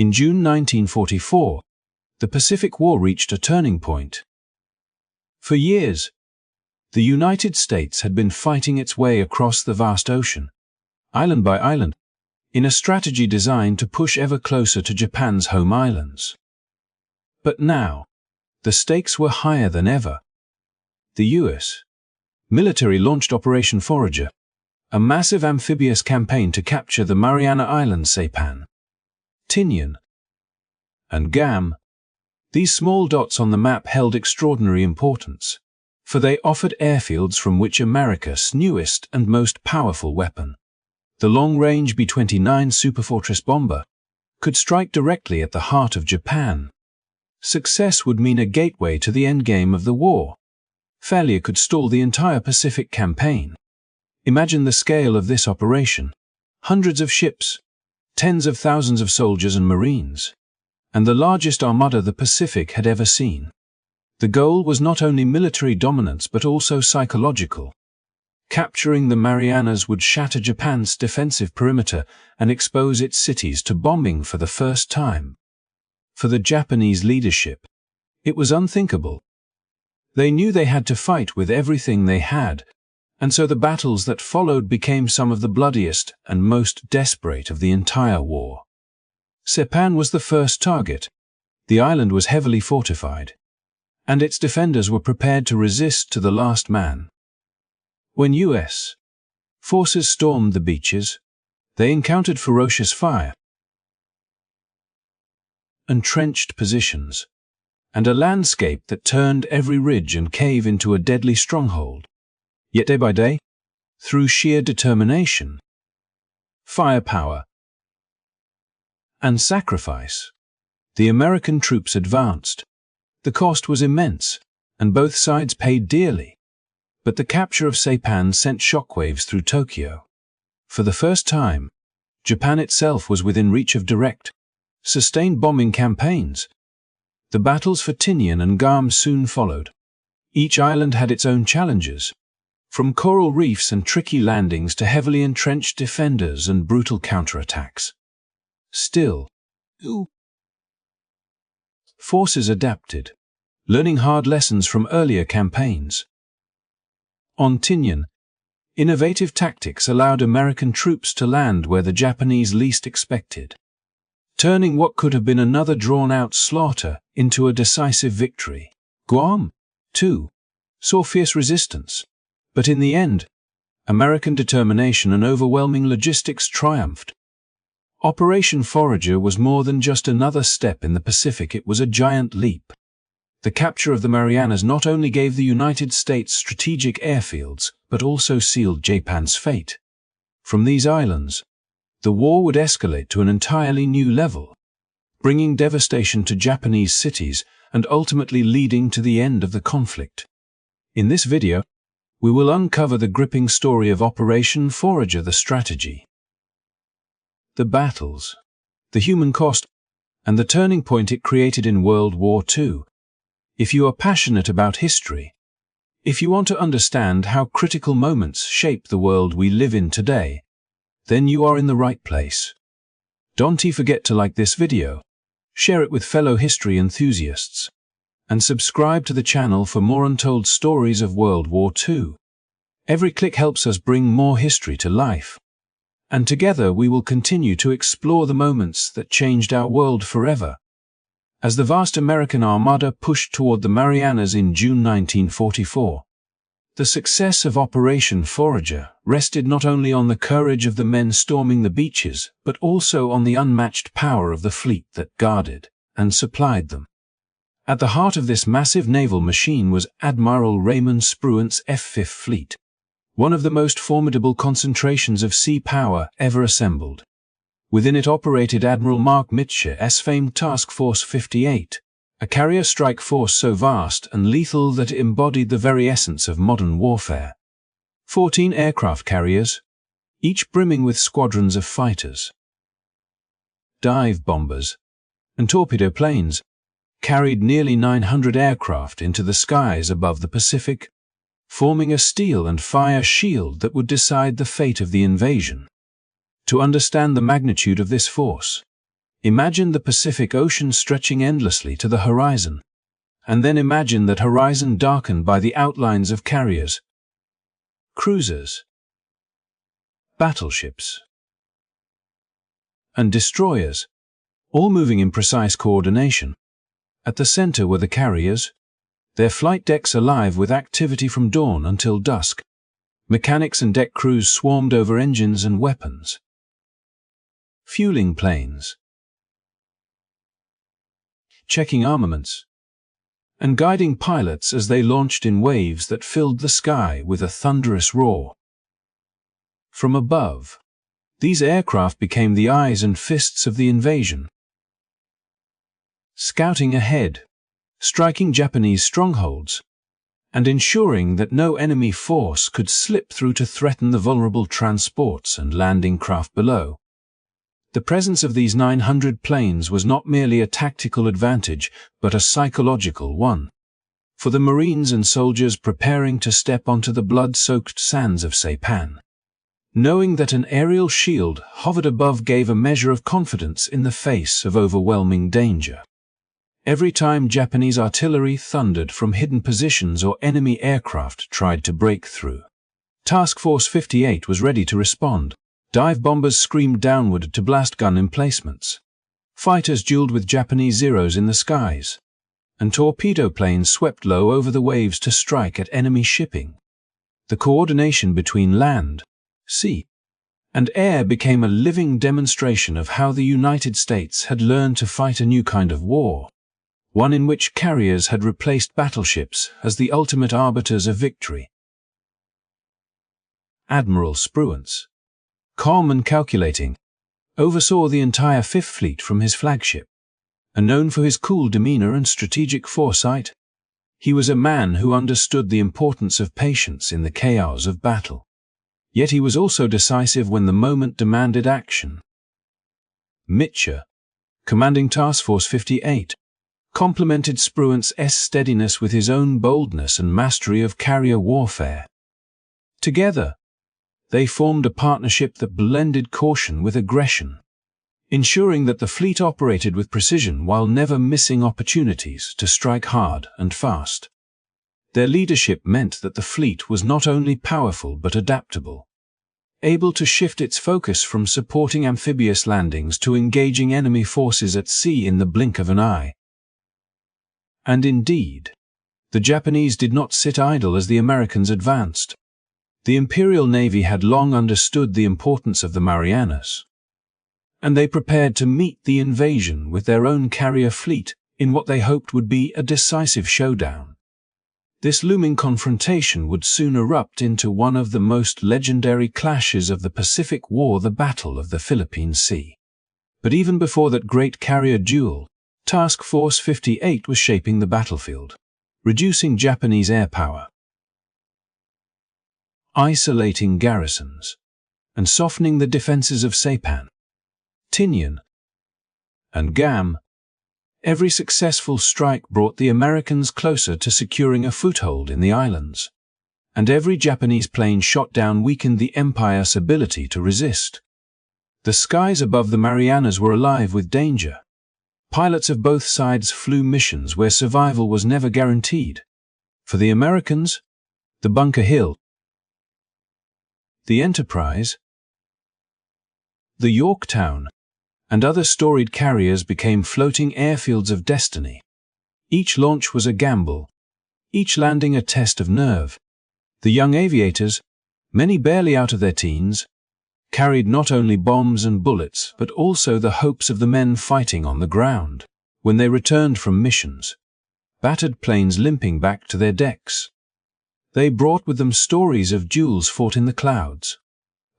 In June 1944, the Pacific War reached a turning point. For years, the United States had been fighting its way across the vast ocean, island by island, in a strategy designed to push ever closer to Japan's home islands. But now, the stakes were higher than ever. The U.S. military launched Operation Forager, a massive amphibious campaign to capture the Mariana Islands Saipan, Tinian, and Guam. These small dots on the map held extraordinary importance, for they offered airfields from which America's newest and most powerful weapon, the long-range B-29 Superfortress bomber, could strike directly at the heart of Japan. Success would mean a gateway to the endgame of the war. Failure could stall the entire Pacific campaign. Imagine the scale of this operation. Hundreds of ships, tens of thousands of soldiers and marines, and the largest armada the Pacific had ever seen. The goal was not only military dominance but also psychological. Capturing the Marianas would shatter Japan's defensive perimeter and expose its cities to bombing for the first time. For the Japanese leadership, it was unthinkable. They knew they had to fight with everything they had, and so the battles that followed became some of the bloodiest and most desperate of the entire war. Saipan was the first target. The island was heavily fortified, and its defenders were prepared to resist to the last man. When U.S. forces stormed the beaches, they encountered ferocious fire, entrenched positions, and a landscape that turned every ridge and cave into a deadly stronghold. Yet day by day, through sheer determination, firepower, and sacrifice, the American troops advanced. The cost was immense, and both sides paid dearly. But the capture of Saipan sent shockwaves through Tokyo. For the first time, Japan itself was within reach of direct, sustained bombing campaigns. The battles for Tinian and Guam soon followed. Each island had its own challenges, from coral reefs and tricky landings to heavily entrenched defenders and brutal counterattacks. Still, forces adapted, learning hard lessons from earlier campaigns. On Tinian, innovative tactics allowed American troops to land where the Japanese least expected, turning what could have been another drawn-out slaughter into a decisive victory. Guam, too, saw fierce resistance, but in the end, American determination and overwhelming logistics triumphed. Operation Forager was more than just another step in the Pacific, it was a giant leap. The capture of the Marianas not only gave the United States strategic airfields, but also sealed Japan's fate. From these islands, the war would escalate to an entirely new level, bringing devastation to Japanese cities and ultimately leading to the end of the conflict. In this video, we will uncover the gripping story of Operation Forager, the strategy, the battles, the human cost, and the turning point it created in World War II. If you are passionate about history, if you want to understand how critical moments shape the world we live in today, then you are in the right place. Don't forget to like this video, share it with fellow history enthusiasts, and subscribe to the channel for more untold stories of World War II. Every click helps us bring more history to life, and together we will continue to explore the moments that changed our world forever. As the vast American armada pushed toward the Marianas in June 1944, the success of Operation Forager rested not only on the courage of the men storming the beaches, but also on the unmatched power of the fleet that guarded and supplied them. At the heart of this massive naval machine was Admiral Raymond Spruance's F-5th Fleet, one of the most formidable concentrations of sea power ever assembled. Within it operated Admiral Mitscher's famed Task Force 58, a carrier strike force so vast and lethal that it embodied the very essence of modern warfare. 14 aircraft carriers, each brimming with squadrons of fighters, dive bombers, and torpedo planes, carried nearly 900 aircraft into the skies above the Pacific, forming a steel and fire shield that would decide the fate of the invasion. To understand the magnitude of this force, Imagine the Pacific Ocean stretching endlessly to the horizon, and then imagine that horizon darkened by the outlines of carriers, cruisers, battleships, and destroyers, all moving in precise coordination. At the center were the carriers, their flight decks alive with activity from dawn until dusk. Mechanics and deck crews swarmed over engines and weapons. Fueling planes, checking armaments, and guiding pilots as they launched in waves that filled the sky with a thunderous roar. From above, these aircraft became the eyes and fists of the invasion, scouting ahead, striking Japanese strongholds, and ensuring that no enemy force could slip through to threaten the vulnerable transports and landing craft below. The presence of these 900 planes was not merely a tactical advantage, but a psychological one. For the Marines and soldiers preparing to step onto the blood-soaked sands of Saipan, knowing that an aerial shield hovered above gave a measure of confidence in the face of overwhelming danger. Every time Japanese artillery thundered from hidden positions or enemy aircraft tried to break through, Task Force 58 was ready to respond. Dive bombers screamed downward to blast gun emplacements. Fighters dueled with Japanese Zeros in the skies, and torpedo planes swept low over the waves to strike at enemy shipping. The coordination between land, sea, and air became a living demonstration of how the United States had learned to fight a new kind of war, one in which carriers had replaced battleships as the ultimate arbiters of victory. Admiral Spruance, calm and calculating, oversaw the entire Fifth Fleet from his flagship, and known for his cool demeanor and strategic foresight. He was a man who understood the importance of patience in the chaos of battle. Yet he was also decisive when the moment demanded action. Mitscher, commanding Task Force 58, complemented Spruance's steadiness with his own boldness and mastery of carrier warfare. Together, they formed a partnership that blended caution with aggression, ensuring that the fleet operated with precision while never missing opportunities to strike hard and fast. Their leadership meant that the fleet was not only powerful but adaptable, able to shift its focus from supporting amphibious landings to engaging enemy forces at sea in the blink of an eye. And indeed, the Japanese did not sit idle as the Americans advanced. The Imperial Navy had long understood the importance of the Marianas, and they prepared to meet the invasion with their own carrier fleet in what they hoped would be a decisive showdown. This looming confrontation would soon erupt into one of the most legendary clashes of the Pacific War, the Battle of the Philippine Sea. But even before that great carrier duel, Task Force 58 was shaping the battlefield, reducing Japanese air power, isolating garrisons, and softening the defenses of Saipan, Tinian, and Guam. Every successful strike brought the Americans closer to securing a foothold in the islands, and every Japanese plane shot down weakened the Empire's ability to resist. The skies above the Marianas were alive with danger. Pilots of both sides flew missions where survival was never guaranteed. For the Americans, the Bunker Hill, the Enterprise, the Yorktown, and other storied carriers became floating airfields of destiny. Each launch was a gamble, each landing a test of nerve. The young aviators, many barely out of their teens, carried not only bombs and bullets but also the hopes of the men fighting on the ground. When they returned from missions, battered planes limping back to their decks, they brought with them stories of duels fought in the clouds,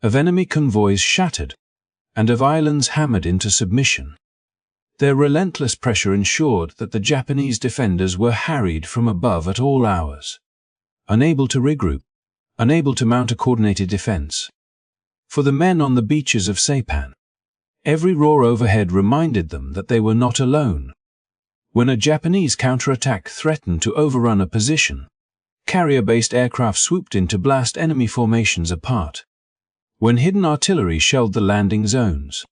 of enemy convoys shattered, and of islands hammered into submission. Their relentless pressure ensured that the Japanese defenders were harried from above at all hours, unable to regroup, unable to mount a coordinated defense. For the men on the beaches of Saipan, every roar overhead reminded them that they were not alone. When a Japanese counterattack threatened to overrun a position, carrier-based aircraft swooped in to blast enemy formations apart. When hidden artillery shelled the landing zones,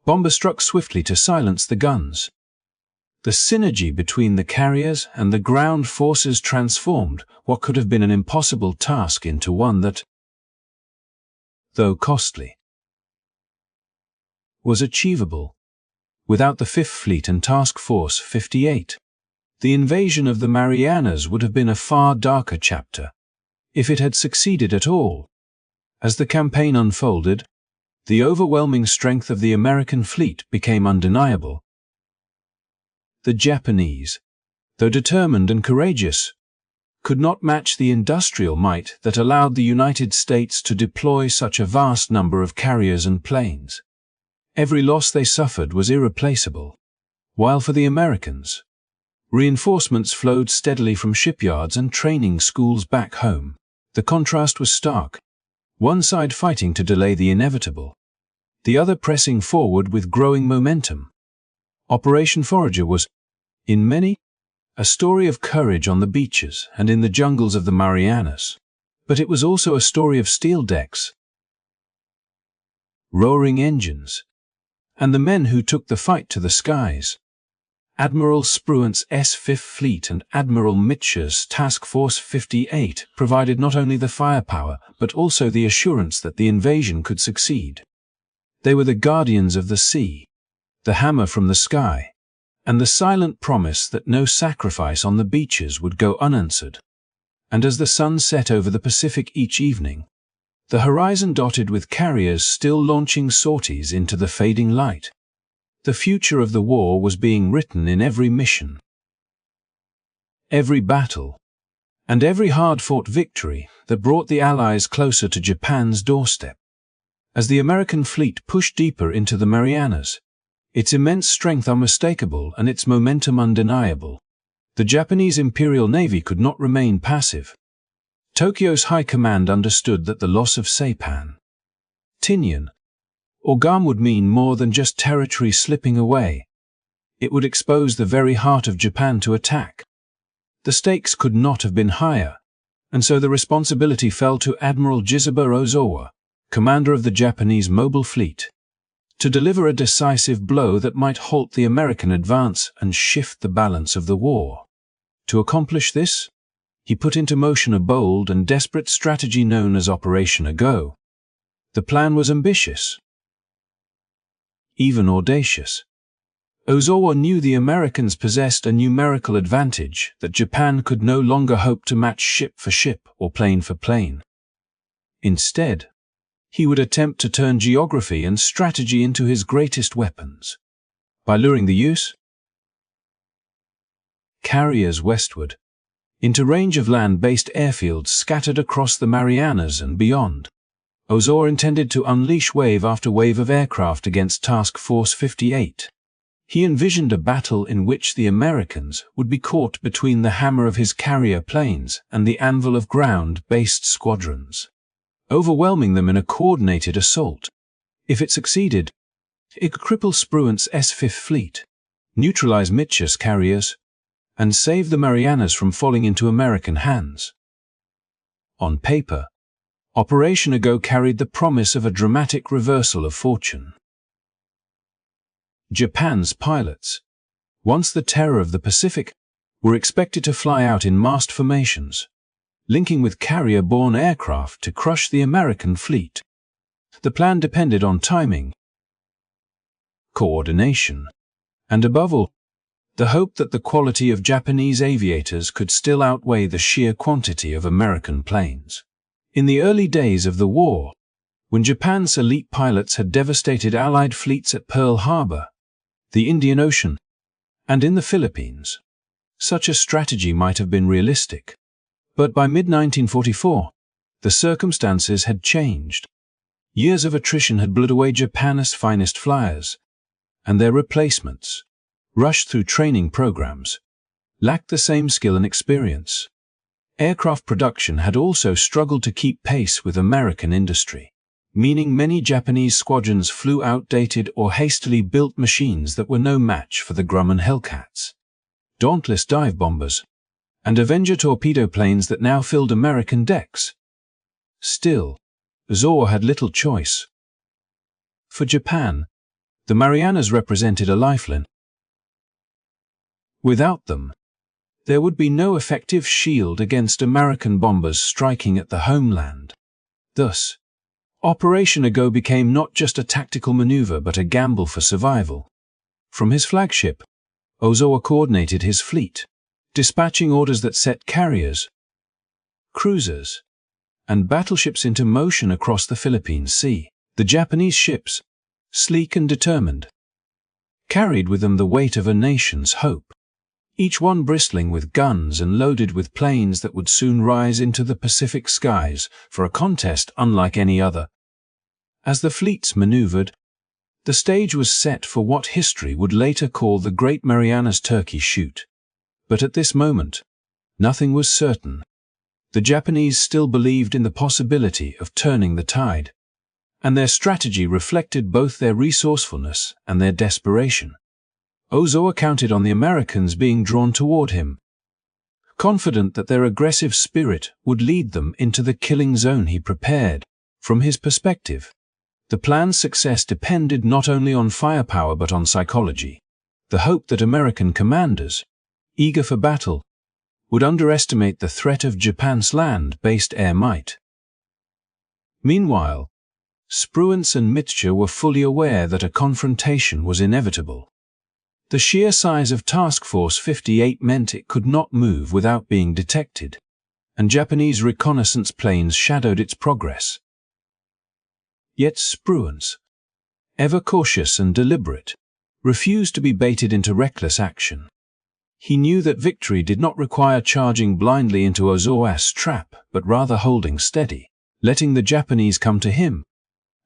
Bomber struck swiftly to silence the guns. The synergy between the carriers and the ground forces transformed what could have been an impossible task into one that, though costly, was achievable. Without the Fifth Fleet and Task Force 58, the invasion of the Marianas would have been a far darker chapter, if it had succeeded at all. As the campaign unfolded, the overwhelming strength of the American fleet became undeniable. The Japanese, though determined and courageous, could not match the industrial might that allowed the United States to deploy such a vast number of carriers and planes. Every loss they suffered was irreplaceable, while for the Americans, reinforcements flowed steadily from shipyards and training schools back home. The contrast was stark, one side fighting to delay the inevitable, the other pressing forward with growing momentum. Operation Forager was, in many, a story of courage on the beaches and in the jungles of the Marianas, but it was also a story of steel decks, roaring engines, and the men who took the fight to the skies. Admiral Spruance's Fifth Fleet and Admiral Mitscher's Task Force 58 provided not only the firepower but also the assurance that the invasion could succeed. They were the guardians of the sea, the hammer from the sky, and the silent promise that no sacrifice on the beaches would go unanswered. And as the sun set over the Pacific each evening, the horizon dotted with carriers still launching sorties into the fading light, the future of the war was being written in every mission, every battle, and every hard-fought victory that brought the Allies closer to Japan's doorstep. As the American fleet pushed deeper into the Marianas, its immense strength unmistakable and its momentum undeniable, the Japanese Imperial Navy could not remain passive. Tokyo's high command understood that the loss of Saipan, Tinian, or Guam would mean more than just territory slipping away. It would expose the very heart of Japan to attack. The stakes could not have been higher, and so the responsibility fell to Admiral Jizuba Ozawa, commander of the Japanese mobile fleet, to deliver a decisive blow that might halt the American advance and shift the balance of the war. To accomplish this, he put into motion a bold and desperate strategy known as Operation Ago. The plan was ambitious, even audacious. Ozawa knew the Americans possessed a numerical advantage that Japan could no longer hope to match ship for ship or plane for plane. Instead, he would attempt to turn geography and strategy into his greatest weapons, by luring the use carriers westward, into range of land-based airfields scattered across the Marianas and beyond. Ozawa intended to unleash wave after wave of aircraft against Task Force 58. He envisioned a battle in which the Americans would be caught between the hammer of his carrier planes and the anvil of ground-based squadrons, overwhelming them in a coordinated assault. If it succeeded, it could cripple Spruance's Fifth Fleet, neutralize Mitscher's carriers, and save the Marianas from falling into American hands. On paper, Operation Ago carried the promise of a dramatic reversal of fortune. Japan's pilots, once the terror of the Pacific, were expected to fly out in massed formations, linking with carrier-borne aircraft to crush the American fleet. The plan depended on timing, coordination, and above all, the hope that the quality of Japanese aviators could still outweigh the sheer quantity of American planes. In the early days of the war, when Japan's elite pilots had devastated Allied fleets at Pearl Harbor, the Indian Ocean, and in the Philippines, such a strategy might have been realistic. But by mid-1944, the circumstances had changed. Years of attrition had bled away Japan's finest flyers, and their replacements, rushed through training programs, lacked the same skill and experience. Aircraft production had also struggled to keep pace with American industry, meaning many Japanese squadrons flew outdated or hastily built machines that were no match for the Grumman Hellcats, Dauntless dive bombers, and Avenger torpedo planes that now filled American decks. Still, Ozawa had little choice. For Japan, The Marianas represented a lifeline. Without them, there would be no effective shield against American bombers striking at the homeland. Thus, Operation Ago became not just a tactical maneuver but a gamble for survival. From his flagship, Ozawa coordinated his fleet, dispatching orders that set carriers, cruisers, and battleships into motion across the Philippine Sea. The Japanese ships, sleek and determined, carried with them the weight of a nation's hope, each one bristling with guns and loaded with planes that would soon rise into the Pacific skies for a contest unlike any other. As the fleets maneuvered, the stage was set for what history would later call the Great Marianas Turkey Shoot. But at this moment, nothing was certain. The Japanese still believed in the possibility of turning the tide, and their strategy reflected both their resourcefulness and their desperation. Ozawa counted on the Americans being drawn toward him, confident that their aggressive spirit would lead them into the killing zone he prepared. From his perspective, the plan's success depended not only on firepower but on psychology. The hope that American commanders, eager for battle, would underestimate the threat of Japan's land-based air might. Meanwhile, Spruance and Mitscher were fully aware that a confrontation was inevitable. The sheer size of Task Force 58 meant it could not move without being detected, and Japanese reconnaissance planes shadowed its progress. Yet Spruance, ever cautious and deliberate, refused to be baited into reckless action. He knew that victory did not require charging blindly into Ozawa's trap, but rather holding steady, letting the Japanese come to him,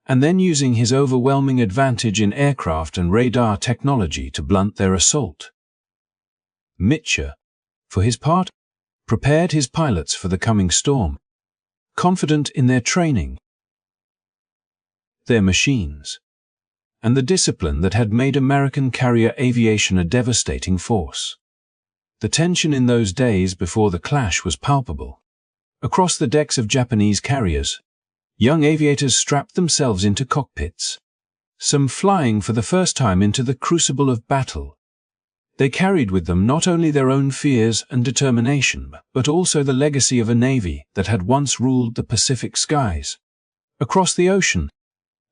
and then using his overwhelming advantage in aircraft and radar technology to blunt their assault. Mitscher, for his part, prepared his pilots for the coming storm, confident in their training, their machines, and the discipline that had made American carrier aviation a devastating force. The tension in those days before the clash was palpable. Across the decks of Japanese carriers, young aviators strapped themselves into cockpits, some flying for the first time into the crucible of battle. They carried with them not only their own fears and determination, but also the legacy of a navy that had once ruled the Pacific skies. Across the ocean,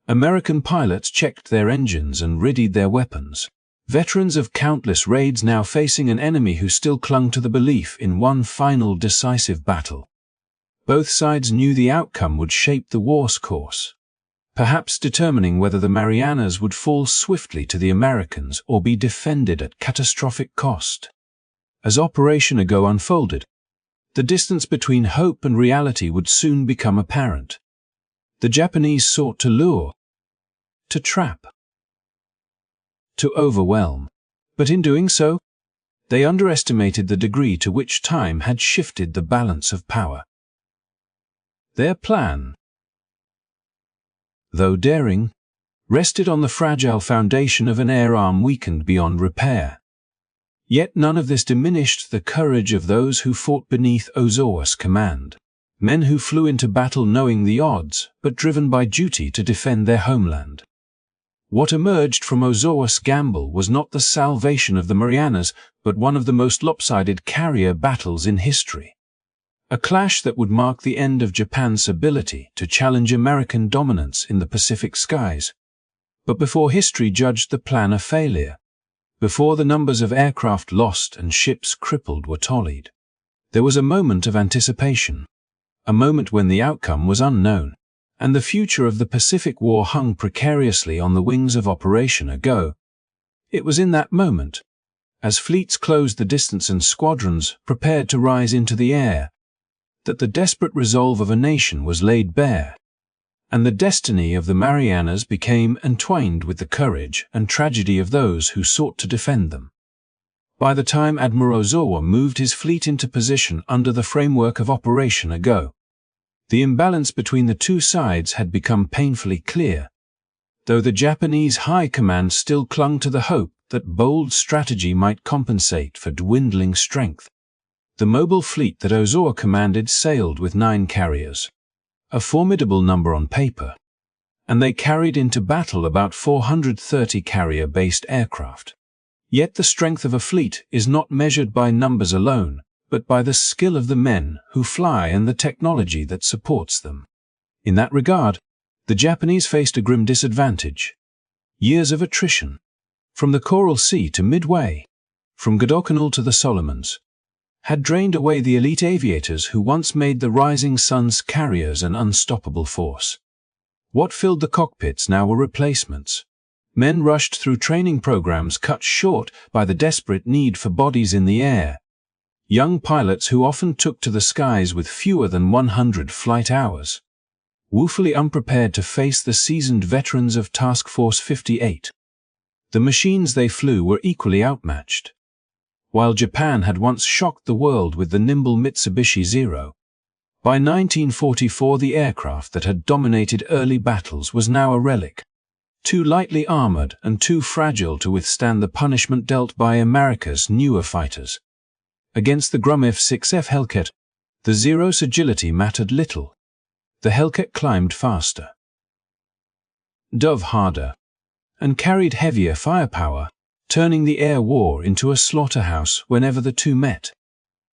American pilots checked their engines and readied their weapons, veterans of countless raids now facing an enemy who still clung to the belief in one final decisive battle. Both sides knew the outcome would shape the war's course, perhaps determining whether the Marianas would fall swiftly to the Americans or be defended at catastrophic cost. As Operation Ago unfolded, the distance between hope and reality would soon become apparent. The Japanese sought to lure, to trap, to overwhelm, but in doing so, they underestimated the degree to which time had shifted the balance of power. Their plan, though daring, rested on the fragile foundation of an air arm weakened beyond repair. Yet none of this diminished the courage of those who fought beneath Ozawa's command, men who flew into battle knowing the odds, but driven by duty to defend their homeland. What emerged from Ozawa's gamble was not the salvation of the Marianas, but one of the most lopsided carrier battles in history. A clash that would mark the end of Japan's ability to challenge American dominance in the Pacific skies. But before history judged the plan a failure, before the numbers of aircraft lost and ships crippled were tallied, there was a moment of anticipation, a moment when the outcome was unknown, and the future of the Pacific War hung precariously on the wings of Operation Ago. It was in that moment, as fleets closed the distance and squadrons prepared to rise into the air, that the desperate resolve of a nation was laid bare, and the destiny of the Marianas became entwined with the courage and tragedy of those who sought to defend them. By the time Admiral Ozawa moved his fleet into position under the framework of Operation Ago, the imbalance between the two sides had become painfully clear, though the Japanese high command still clung to the hope that bold strategy might compensate for dwindling strength. The mobile fleet that Ozawa commanded sailed with 9 carriers, a formidable number on paper, and they carried into battle about 430 carrier-based aircraft. Yet the strength of a fleet is not measured by numbers alone, but by the skill of the men who fly and the technology that supports them. In that regard, the Japanese faced a grim disadvantage. Years of attrition. From the Coral Sea to Midway, from Guadalcanal to the Solomons, had drained away the elite aviators who once made the Rising Sun's carriers an unstoppable force. What filled the cockpits now were replacements. Men rushed through training programs cut short by the desperate need for bodies in the air. Young pilots who often took to the skies with fewer than 100 flight hours, woefully unprepared to face the seasoned veterans of Task Force 58. The machines they flew were equally outmatched. While Japan had once shocked the world with the nimble Mitsubishi Zero, by 1944 the aircraft that had dominated early battles was now a relic. Too lightly armored and too fragile to withstand the punishment dealt by America's newer fighters. Against the Grum F-6F Hellcat, the Zero's agility mattered little. The Hellcat climbed faster, dove harder, and carried heavier firepower, turning the air war into a slaughterhouse whenever the two met.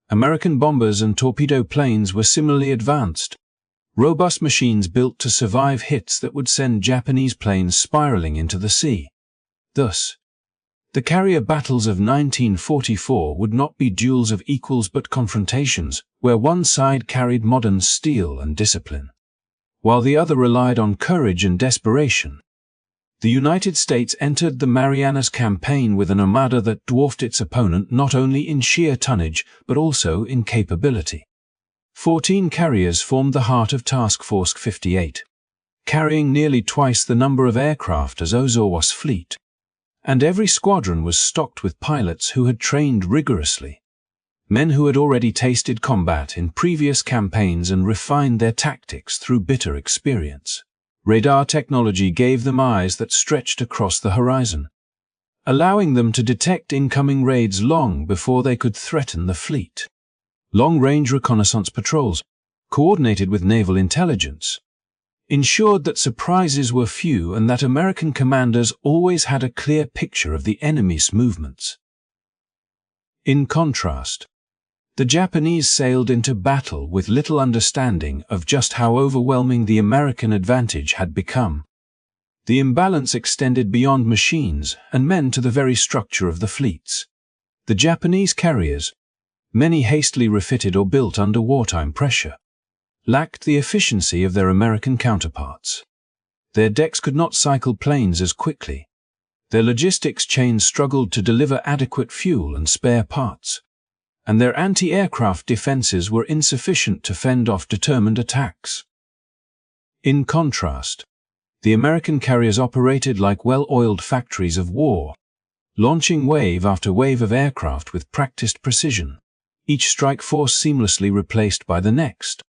American bombers and torpedo planes were similarly advanced, robust machines built to survive hits that would send Japanese planes spiraling into the sea. Thus, the carrier battles of 1944 would not be duels of equals but confrontations where one side carried modern steel and discipline, while the other relied on courage and desperation. The United States entered the Marianas Campaign with an armada that dwarfed its opponent not only in sheer tonnage but also in capability. 14 carriers formed the heart of Task Force 58, carrying nearly twice the number of aircraft as Ozawa's fleet, and every squadron was stocked with pilots who had trained rigorously, men who had already tasted combat in previous campaigns and refined their tactics through bitter experience. Radar technology gave them eyes that stretched across the horizon, allowing them to detect incoming raids long before they could threaten the fleet. Long-range reconnaissance patrols, coordinated with naval intelligence, ensured that surprises were few and that American commanders always had a clear picture of the enemy's movements. In contrast, the Japanese sailed into battle with little understanding of just how overwhelming the American advantage had become. The imbalance extended beyond machines and men to the very structure of the fleets. The Japanese carriers, many hastily refitted or built under wartime pressure, lacked the efficiency of their American counterparts. Their decks could not cycle planes as quickly. Their logistics chains struggled to deliver adequate fuel and spare parts, and their anti-aircraft defenses were insufficient to fend off determined attacks. In contrast, the American carriers operated like well-oiled factories of war, launching wave after wave of aircraft with practiced precision, each strike force seamlessly replaced by the next,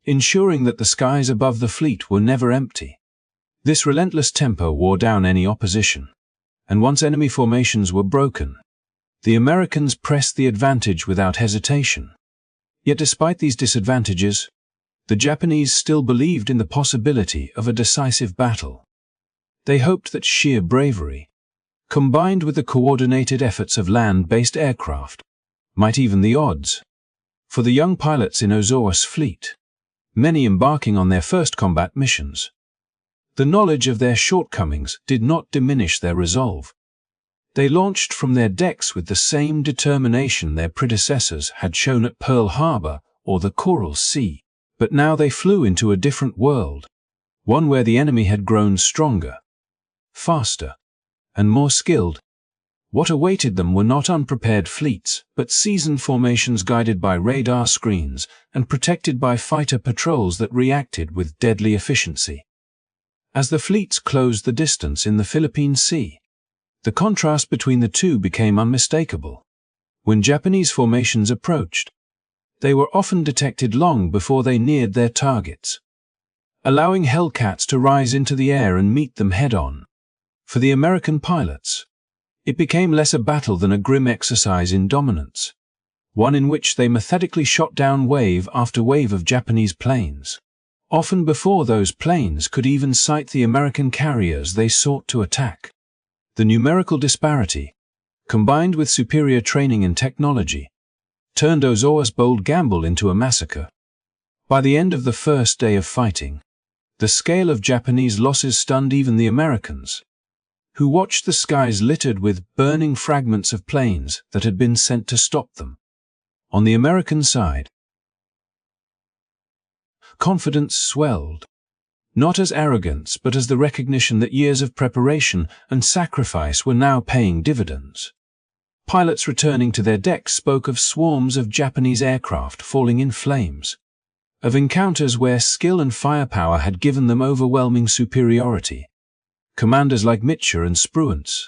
ensuring that the skies above the fleet were never empty. This relentless tempo wore down any opposition, and once enemy formations were broken, the Americans pressed the advantage without hesitation. Yet despite these disadvantages, the Japanese still believed in the possibility of a decisive battle. They hoped that sheer bravery, combined with the coordinated efforts of land-based aircraft, might even the odds. For the young pilots in Ozawa's fleet, many embarking on their first combat missions, the knowledge of their shortcomings did not diminish their resolve. They launched from their decks with the same determination their predecessors had shown at Pearl Harbor or the Coral Sea. But now they flew into a different world, one where the enemy had grown stronger, faster, and more skilled. What awaited them were not unprepared fleets, but seasoned formations guided by radar screens and protected by fighter patrols that reacted with deadly efficiency. As the fleets closed the distance in the Philippine Sea, the contrast between the two became unmistakable. When Japanese formations approached, they were often detected long before they neared their targets, allowing Hellcats to rise into the air and meet them head-on. For the American pilots, it became less a battle than a grim exercise in dominance, one in which they methodically shot down wave after wave of Japanese planes, often before those planes could even sight the American carriers they sought to attack. The numerical disparity, combined with superior training and technology, turned Ozawa's bold gamble into a massacre. By the end of the first day of fighting, the scale of Japanese losses stunned even the Americans, who watched the skies littered with burning fragments of planes that had been sent to stop them. On the American side, confidence swelled, not as arrogance but as the recognition that years of preparation and sacrifice were now paying dividends. Pilots returning to their decks spoke of swarms of Japanese aircraft falling in flames, of encounters where skill and firepower had given them overwhelming superiority. Commanders like Mitscher and Spruance,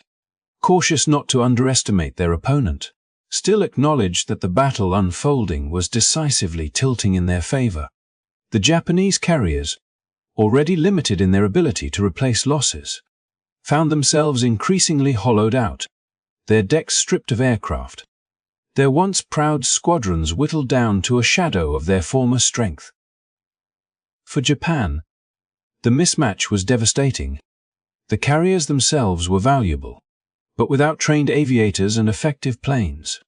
cautious not to underestimate their opponent, still acknowledged that the battle unfolding was decisively tilting in their favor. The Japanese carriers, already limited in their ability to replace losses, found themselves increasingly hollowed out, their decks stripped of aircraft, their once proud squadrons whittled down to a shadow of their former strength. For Japan, the mismatch was devastating. The carriers themselves were valuable, but without trained aviators and effective planes,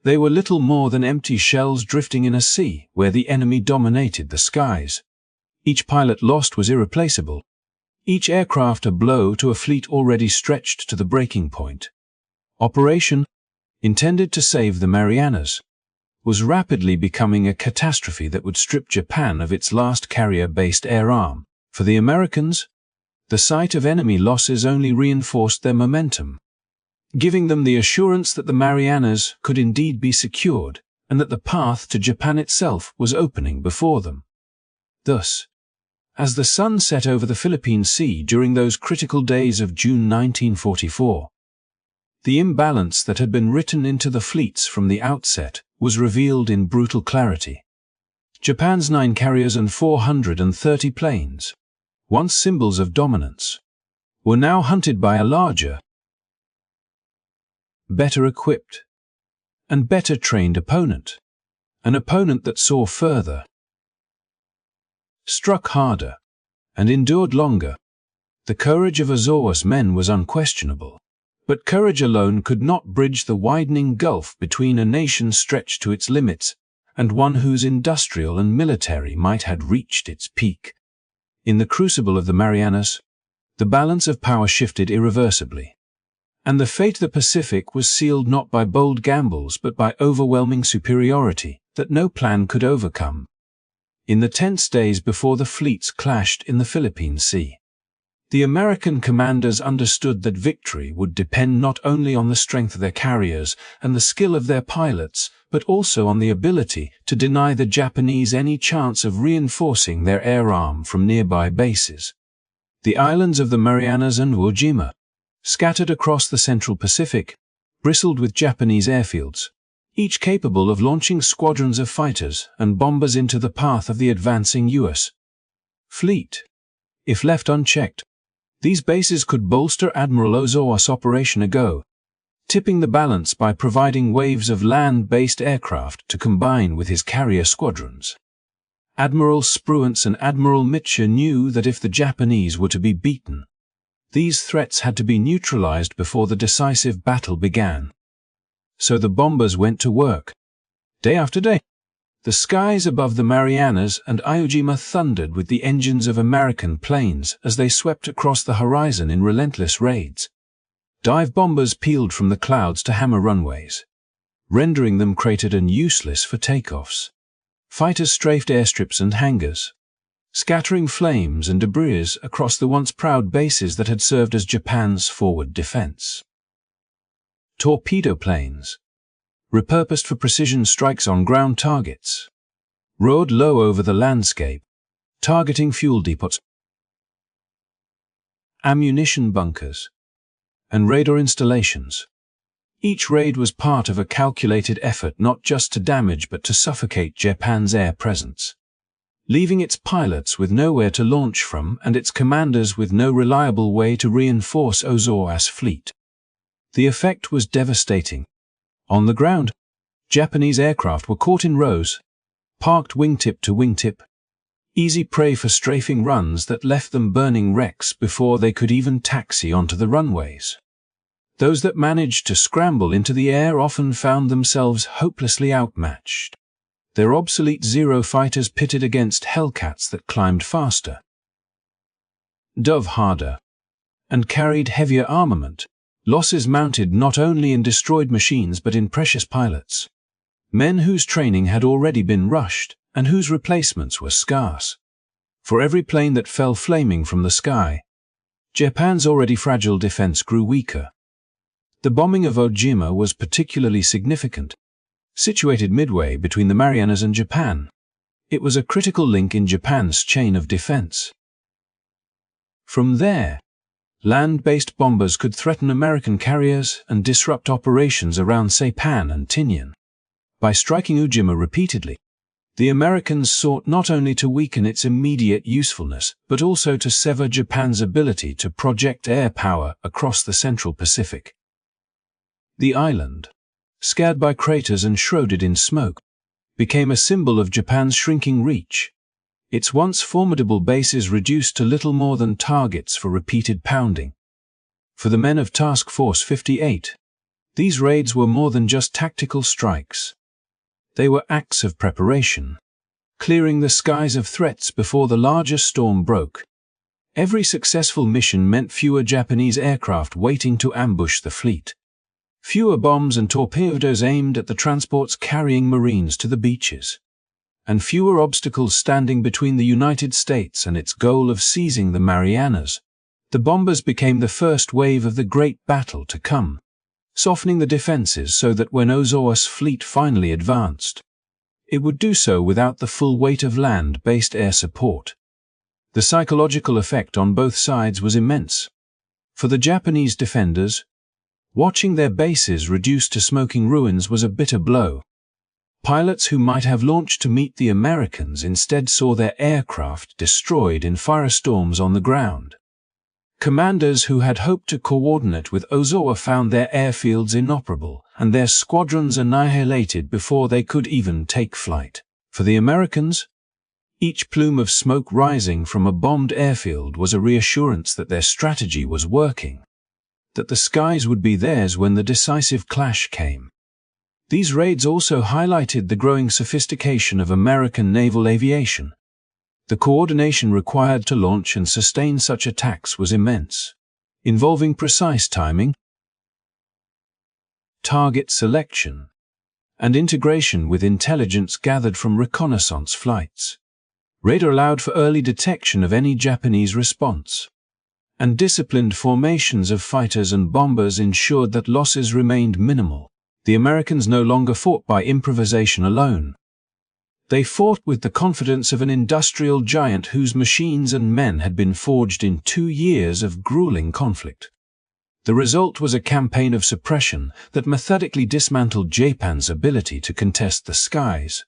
they were little more than empty shells drifting in a sea where the enemy dominated the skies. Each pilot lost was irreplaceable, each aircraft a blow to a fleet already stretched to the breaking point. Operation, intended to save the Marianas, was rapidly becoming a catastrophe that would strip Japan of its last carrier-based air arm. For the Americans, the sight of enemy losses only reinforced their momentum, giving them the assurance that the Marianas could indeed be secured and that the path to Japan itself was opening before them. Thus, as the sun set over the Philippine Sea during those critical days of June 1944, the imbalance that had been written into the fleets from the outset was revealed in brutal clarity. Japan's 9 carriers and 430 planes, once symbols of dominance, were now hunted by a larger, better equipped, and better trained opponent, an opponent that saw further, struck harder, and endured longer. The courage of Ozawa's men was unquestionable, but courage alone could not bridge the widening gulf between a nation stretched to its limits and one whose industrial and military might had reached its peak. In the crucible of the Marianas, the balance of power shifted irreversibly, and the fate of the Pacific was sealed not by bold gambles but by overwhelming superiority that no plan could overcome. In the tense days before the fleets clashed in the Philippine Sea, the American commanders understood that victory would depend not only on the strength of their carriers and the skill of their pilots, but also on the ability to deny the Japanese any chance of reinforcing their air arm from nearby bases. The islands of the Marianas and Iwo Jima, scattered across the central Pacific, bristled with Japanese airfields, each capable of launching squadrons of fighters and bombers into the path of the advancing U.S. fleet. If left unchecked, these bases could bolster Admiral Ozawa's Operation Forager, tipping the balance by providing waves of land-based aircraft to combine with his carrier squadrons. Admiral Spruance and Admiral Mitscher knew that if the Japanese were to be beaten, these threats had to be neutralized before the decisive battle began. So the bombers went to work. Day after day, the skies above the Marianas and Iwo Jima thundered with the engines of American planes as they swept across the horizon in relentless raids. Dive bombers peeled from the clouds to hammer runways, rendering them cratered and useless for takeoffs. Fighters strafed airstrips and hangars, scattering flames and debris across the once proud bases that had served as Japan's forward defense. Torpedo planes, repurposed for precision strikes on ground targets, rode low over the landscape, targeting fuel depots, ammunition bunkers, and radar installations. Each raid was part of a calculated effort not just to damage but to suffocate Japan's air presence, leaving its pilots with nowhere to launch from and its commanders with no reliable way to reinforce Ozawa's fleet. The effect was devastating. On the ground, Japanese aircraft were caught in rows, parked wingtip to wingtip, easy prey for strafing runs that left them burning wrecks before they could even taxi onto the runways. Those that managed to scramble into the air often found themselves hopelessly outmatched. Their obsolete Zero fighters pitted against Hellcats that climbed faster, dove harder, and carried heavier armament. Losses mounted not only in destroyed machines but in precious pilots, men whose training had already been rushed and whose replacements were scarce. For every plane that fell flaming from the sky, Japan's already fragile defense grew weaker. The bombing of Ojima was particularly significant. Situated midway between the Marianas and Japan, it was a critical link in Japan's chain of defense. From there, land-based bombers could threaten American carriers and disrupt operations around Saipan and Tinian. By striking Ojima repeatedly, the Americans sought not only to weaken its immediate usefulness, but also to sever Japan's ability to project air power across the Central Pacific. The island, scarred by craters and shrouded in smoke, became a symbol of Japan's shrinking reach, its once formidable bases reduced to little more than targets for repeated pounding. For the men of Task Force 58, these raids were more than just tactical strikes. They were acts of preparation, clearing the skies of threats before the larger storm broke. Every successful mission meant fewer Japanese aircraft waiting to ambush the fleet, fewer bombs and torpedoes aimed at the transports carrying Marines to the beaches, and fewer obstacles standing between the United States and its goal of seizing the Marianas. The bombers became the first wave of the Great Battle to come, softening the defenses so that when Ozawa's fleet finally advanced, it would do so without the full weight of land-based air support. The psychological effect on both sides was immense. For the Japanese defenders, watching their bases reduced to smoking ruins was a bitter blow. Pilots who might have launched to meet the Americans instead saw their aircraft destroyed in firestorms on the ground. Commanders who had hoped to coordinate with Ozawa found their airfields inoperable and their squadrons annihilated before they could even take flight. For the Americans, each plume of smoke rising from a bombed airfield was a reassurance that their strategy was working, that the skies would be theirs when the decisive clash came. These raids also highlighted the growing sophistication of American naval aviation. The coordination required to launch and sustain such attacks was immense, involving precise timing, target selection, and integration with intelligence gathered from reconnaissance flights. Radar allowed for early detection of any Japanese response, and disciplined formations of fighters and bombers ensured that losses remained minimal. The Americans no longer fought by improvisation alone. They fought with the confidence of an industrial giant whose machines and men had been forged in 2 years of grueling conflict. The result was a campaign of suppression that methodically dismantled Japan's ability to contest the skies.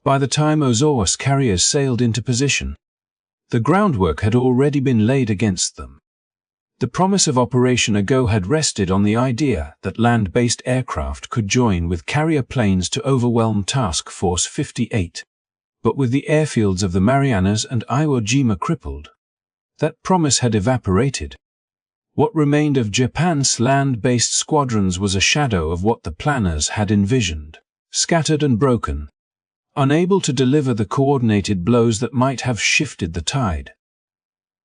By the time Ozawa's carriers sailed into position, the groundwork had already been laid against them. The promise of Operation Ago had rested on the idea that land-based aircraft could join with carrier planes to overwhelm Task Force 58. But with the airfields of the Marianas and Iwo Jima crippled, that promise had evaporated. What remained of Japan's land-based squadrons was a shadow of what the planners had envisioned, scattered and broken, unable to deliver the coordinated blows that might have shifted the tide.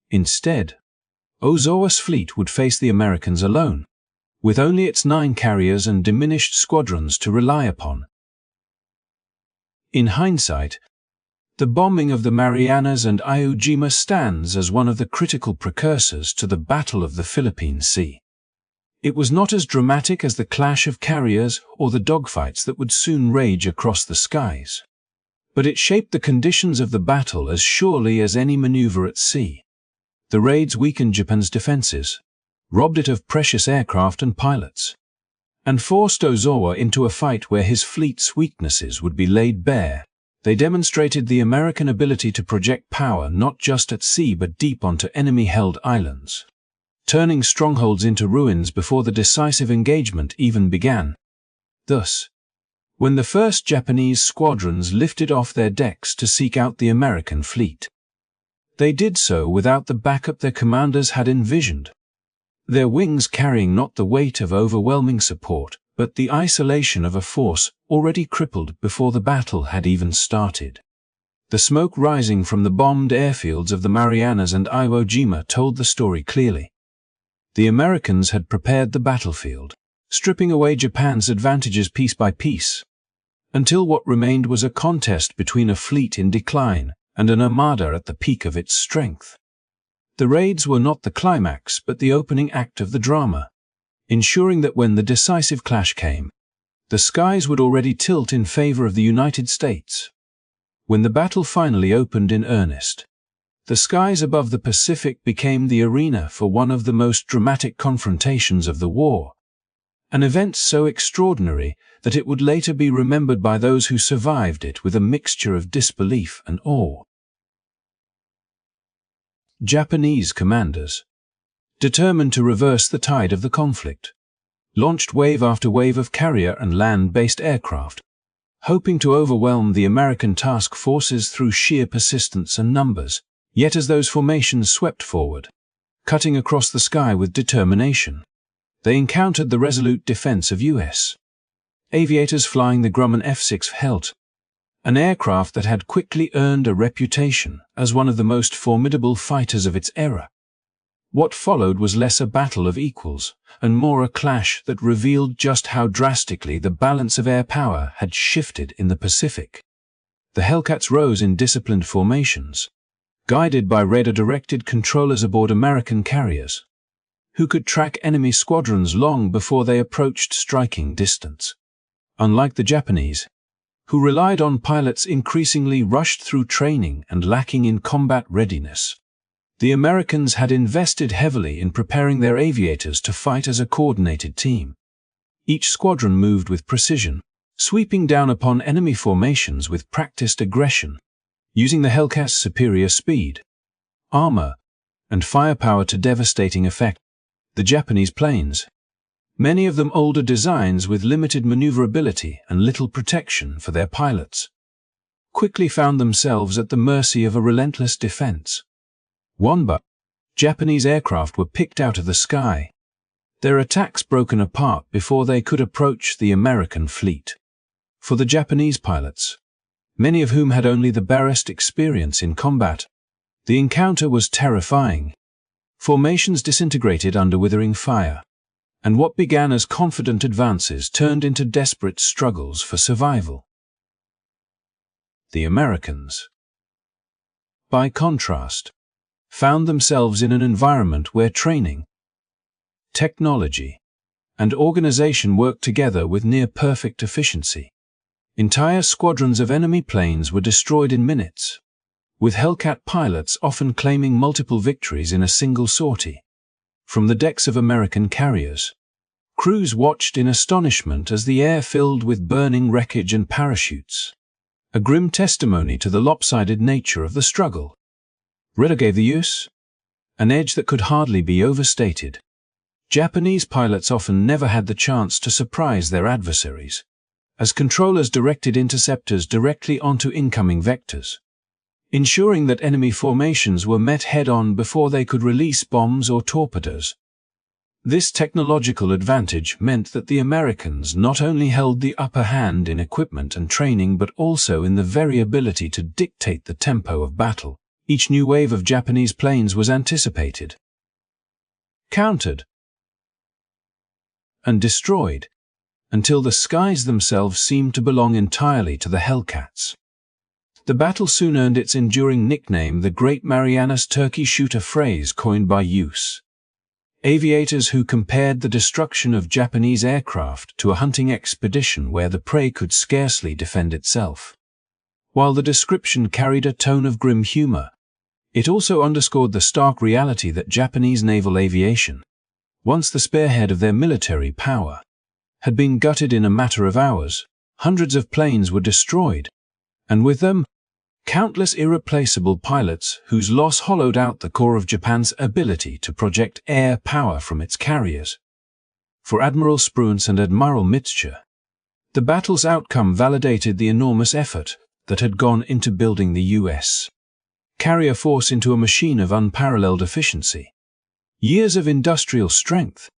Instead, Ozawa's fleet would face the Americans alone, with only its 9 carriers and diminished squadrons to rely upon. In hindsight, the bombing of the Marianas and Iwo Jima stands as one of the critical precursors to the Battle of the Philippine Sea. It was not as dramatic as the clash of carriers or the dogfights that would soon rage across the skies, but it shaped the conditions of the battle as surely as any maneuver at sea. The raids weakened Japan's defenses, robbed it of precious aircraft and pilots, and forced Ozawa into a fight where his fleet's weaknesses would be laid bare. They demonstrated the American ability to project power not just at sea but deep onto enemy-held islands, turning strongholds into ruins before the decisive engagement even began. Thus, when the first Japanese squadrons lifted off their decks to seek out the American fleet. They did so without the backup their commanders had envisioned, their wings carrying not the weight of overwhelming support, but the isolation of a force already crippled before the battle had even started. The smoke rising from the bombed airfields of the Marianas and Iwo Jima told the story clearly. The Americans had prepared the battlefield, stripping away Japan's advantages piece by piece, until what remained was a contest between a fleet in decline and an armada at the peak of its strength. The raids were not the climax but the opening act of the drama, ensuring that when the decisive clash came, the skies would already tilt in favor of the United States. When the battle finally opened in earnest, the skies above the Pacific became the arena for one of the most dramatic confrontations of the war, an event so extraordinary that it would later be remembered by those who survived it with a mixture of disbelief and awe. Japanese commanders, determined to reverse the tide of the conflict, launched wave after wave of carrier and land-based aircraft, hoping to overwhelm the American task forces through sheer persistence and numbers. Yet as those formations swept forward, cutting across the sky with determination, they encountered the resolute defense of U.S. aviators flying the Grumman F-6 Helt, an aircraft that had quickly earned a reputation as one of the most formidable fighters of its era. What followed was less a battle of equals, and more a clash that revealed just how drastically the balance of air power had shifted in the Pacific. The Hellcats rose in disciplined formations, guided by radar-directed controllers aboard American carriers, who could track enemy squadrons long before they approached striking distance. Unlike the Japanese, who relied on pilots increasingly rushed through training and lacking in combat readiness, the Americans had invested heavily in preparing their aviators to fight as a coordinated team. Each squadron moved with precision, sweeping down upon enemy formations with practiced aggression, using the Hellcats' superior speed, armor, and firepower to devastating effect. The Japanese planes, many of them older designs with limited maneuverability and little protection for their pilots, quickly found themselves at the mercy of a relentless defense. One by Japanese aircraft were picked out of the sky, their attacks broken apart before they could approach the American fleet. For the Japanese pilots, many of whom had only the barest experience in combat, the encounter was terrifying. Formations disintegrated under withering fire, and what began as confident advances turned into desperate struggles for survival. The Americans, by contrast, found themselves in an environment where training, technology, and organization worked together with near-perfect efficiency. Entire squadrons of enemy planes were destroyed in minutes, with Hellcat pilots often claiming multiple victories in a single sortie. From the decks of American carriers, crews watched in astonishment as the air filled with burning wreckage and parachutes, a grim testimony to the lopsided nature of the struggle. Radar gave the use an edge that could hardly be overstated. Japanese pilots often never had the chance to surprise their adversaries, as controllers directed interceptors directly onto incoming vectors, ensuring that enemy formations were met head-on before they could release bombs or torpedoes. This technological advantage meant that the Americans not only held the upper hand in equipment and training but also in the very ability to dictate the tempo of battle. Each new wave of Japanese planes was anticipated, countered, and destroyed, until the skies themselves seemed to belong entirely to the Hellcats. The battle soon earned its enduring nickname, the Great Marianas Turkey Shoot, a phrase coined by use aviators who compared the destruction of Japanese aircraft to a hunting expedition where the prey could scarcely defend itself. While the description carried a tone of grim humor, it also underscored the stark reality that Japanese naval aviation, once the spearhead of their military power, had been gutted in a matter of hours. Hundreds of planes were destroyed, and with them, countless irreplaceable pilots whose loss hollowed out the core of Japan's ability to project air power from its carriers. For Admiral Spruance and Admiral Mitscher, The battle's outcome validated the enormous effort that had gone into building the U.S. carrier force into a machine of unparalleled efficiency. Years of industrial strength,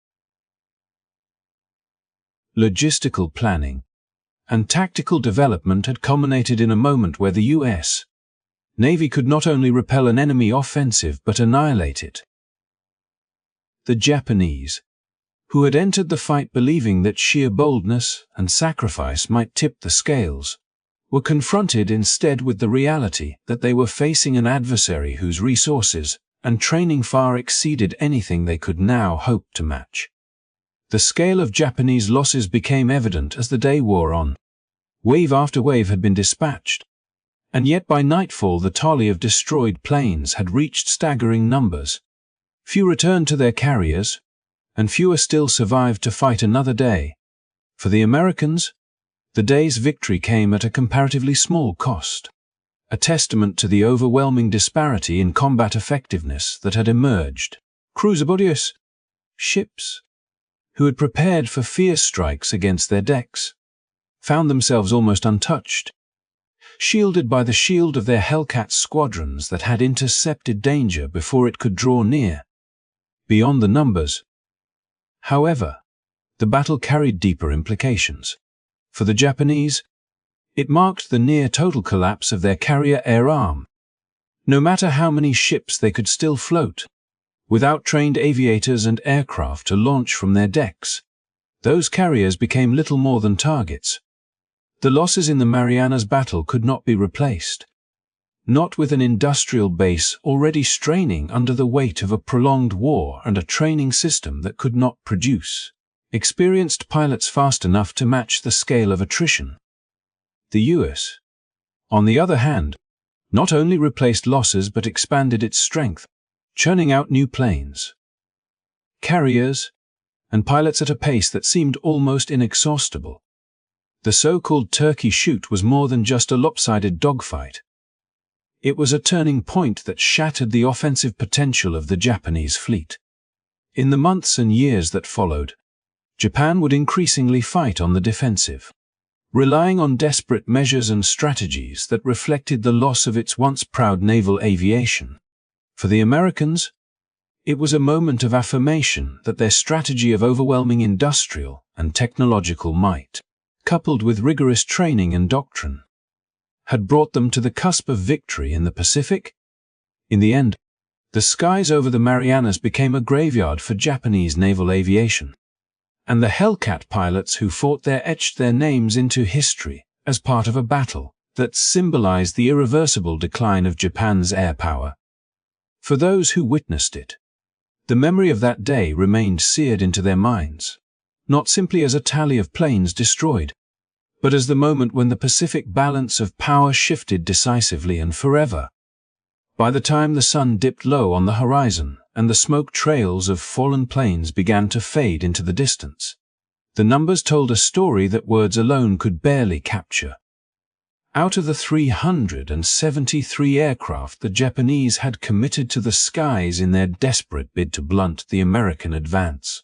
logistical planning, and tactical development had culminated in a moment where the U.S. Navy could not only repel an enemy offensive but annihilate it. The Japanese, who had entered the fight believing that sheer boldness and sacrifice might tip the scales, were confronted instead with the reality that they were facing an adversary whose resources and training far exceeded anything they could now hope to match. The scale of Japanese losses became evident as the day wore on. Wave after wave had been dispatched, and yet by nightfall the tally of destroyed planes had reached staggering numbers. Few returned to their carriers, and fewer still survived to fight another day. For the Americans, the day's victory came at a comparatively small cost, a testament to the overwhelming disparity in combat effectiveness that had emerged. Cruiser ships, who had prepared for fierce strikes against their decks, found themselves almost untouched, shielded by the shield of their Hellcat squadrons that had intercepted danger before it could draw near. Beyond the numbers, however, the battle carried deeper implications. For the Japanese, it marked the near-total collapse of their carrier air arm. No matter how many ships they could still float, without trained aviators and aircraft to launch from their decks, those carriers became little more than targets. The losses in the Marianas battle could not be replaced. Not with an industrial base already straining under the weight of a prolonged war and a training system that could not produce experienced pilots fast enough to match the scale of attrition. The U.S., on the other hand, not only replaced losses but expanded its strength, churning out new planes, carriers, and pilots at a pace that seemed almost inexhaustible. The so-called Turkey Shoot was more than just a lopsided dogfight. It was a turning point that shattered the offensive potential of the Japanese fleet. In the months and years that followed, Japan would increasingly fight on the defensive, relying on desperate measures and strategies that reflected the loss of its once proud naval aviation. For the Americans, it was a moment of affirmation that their strategy of overwhelming industrial and technological might, coupled with rigorous training and doctrine, had brought them to the cusp of victory in the Pacific. In the end, the skies over the Marianas became a graveyard for Japanese naval aviation, and the Hellcat pilots who fought there etched their names into history as part of a battle that symbolized the irreversible decline of Japan's air power. For those who witnessed it, the memory of that day remained seared into their minds, not simply as a tally of planes destroyed, but as the moment when the Pacific balance of power shifted decisively and forever. By the time the sun dipped low on the horizon and the smoke trails of fallen planes began to fade into the distance, the numbers told a story that words alone could barely capture. Out of the 373 aircraft the Japanese had committed to the skies in their desperate bid to blunt the American advance,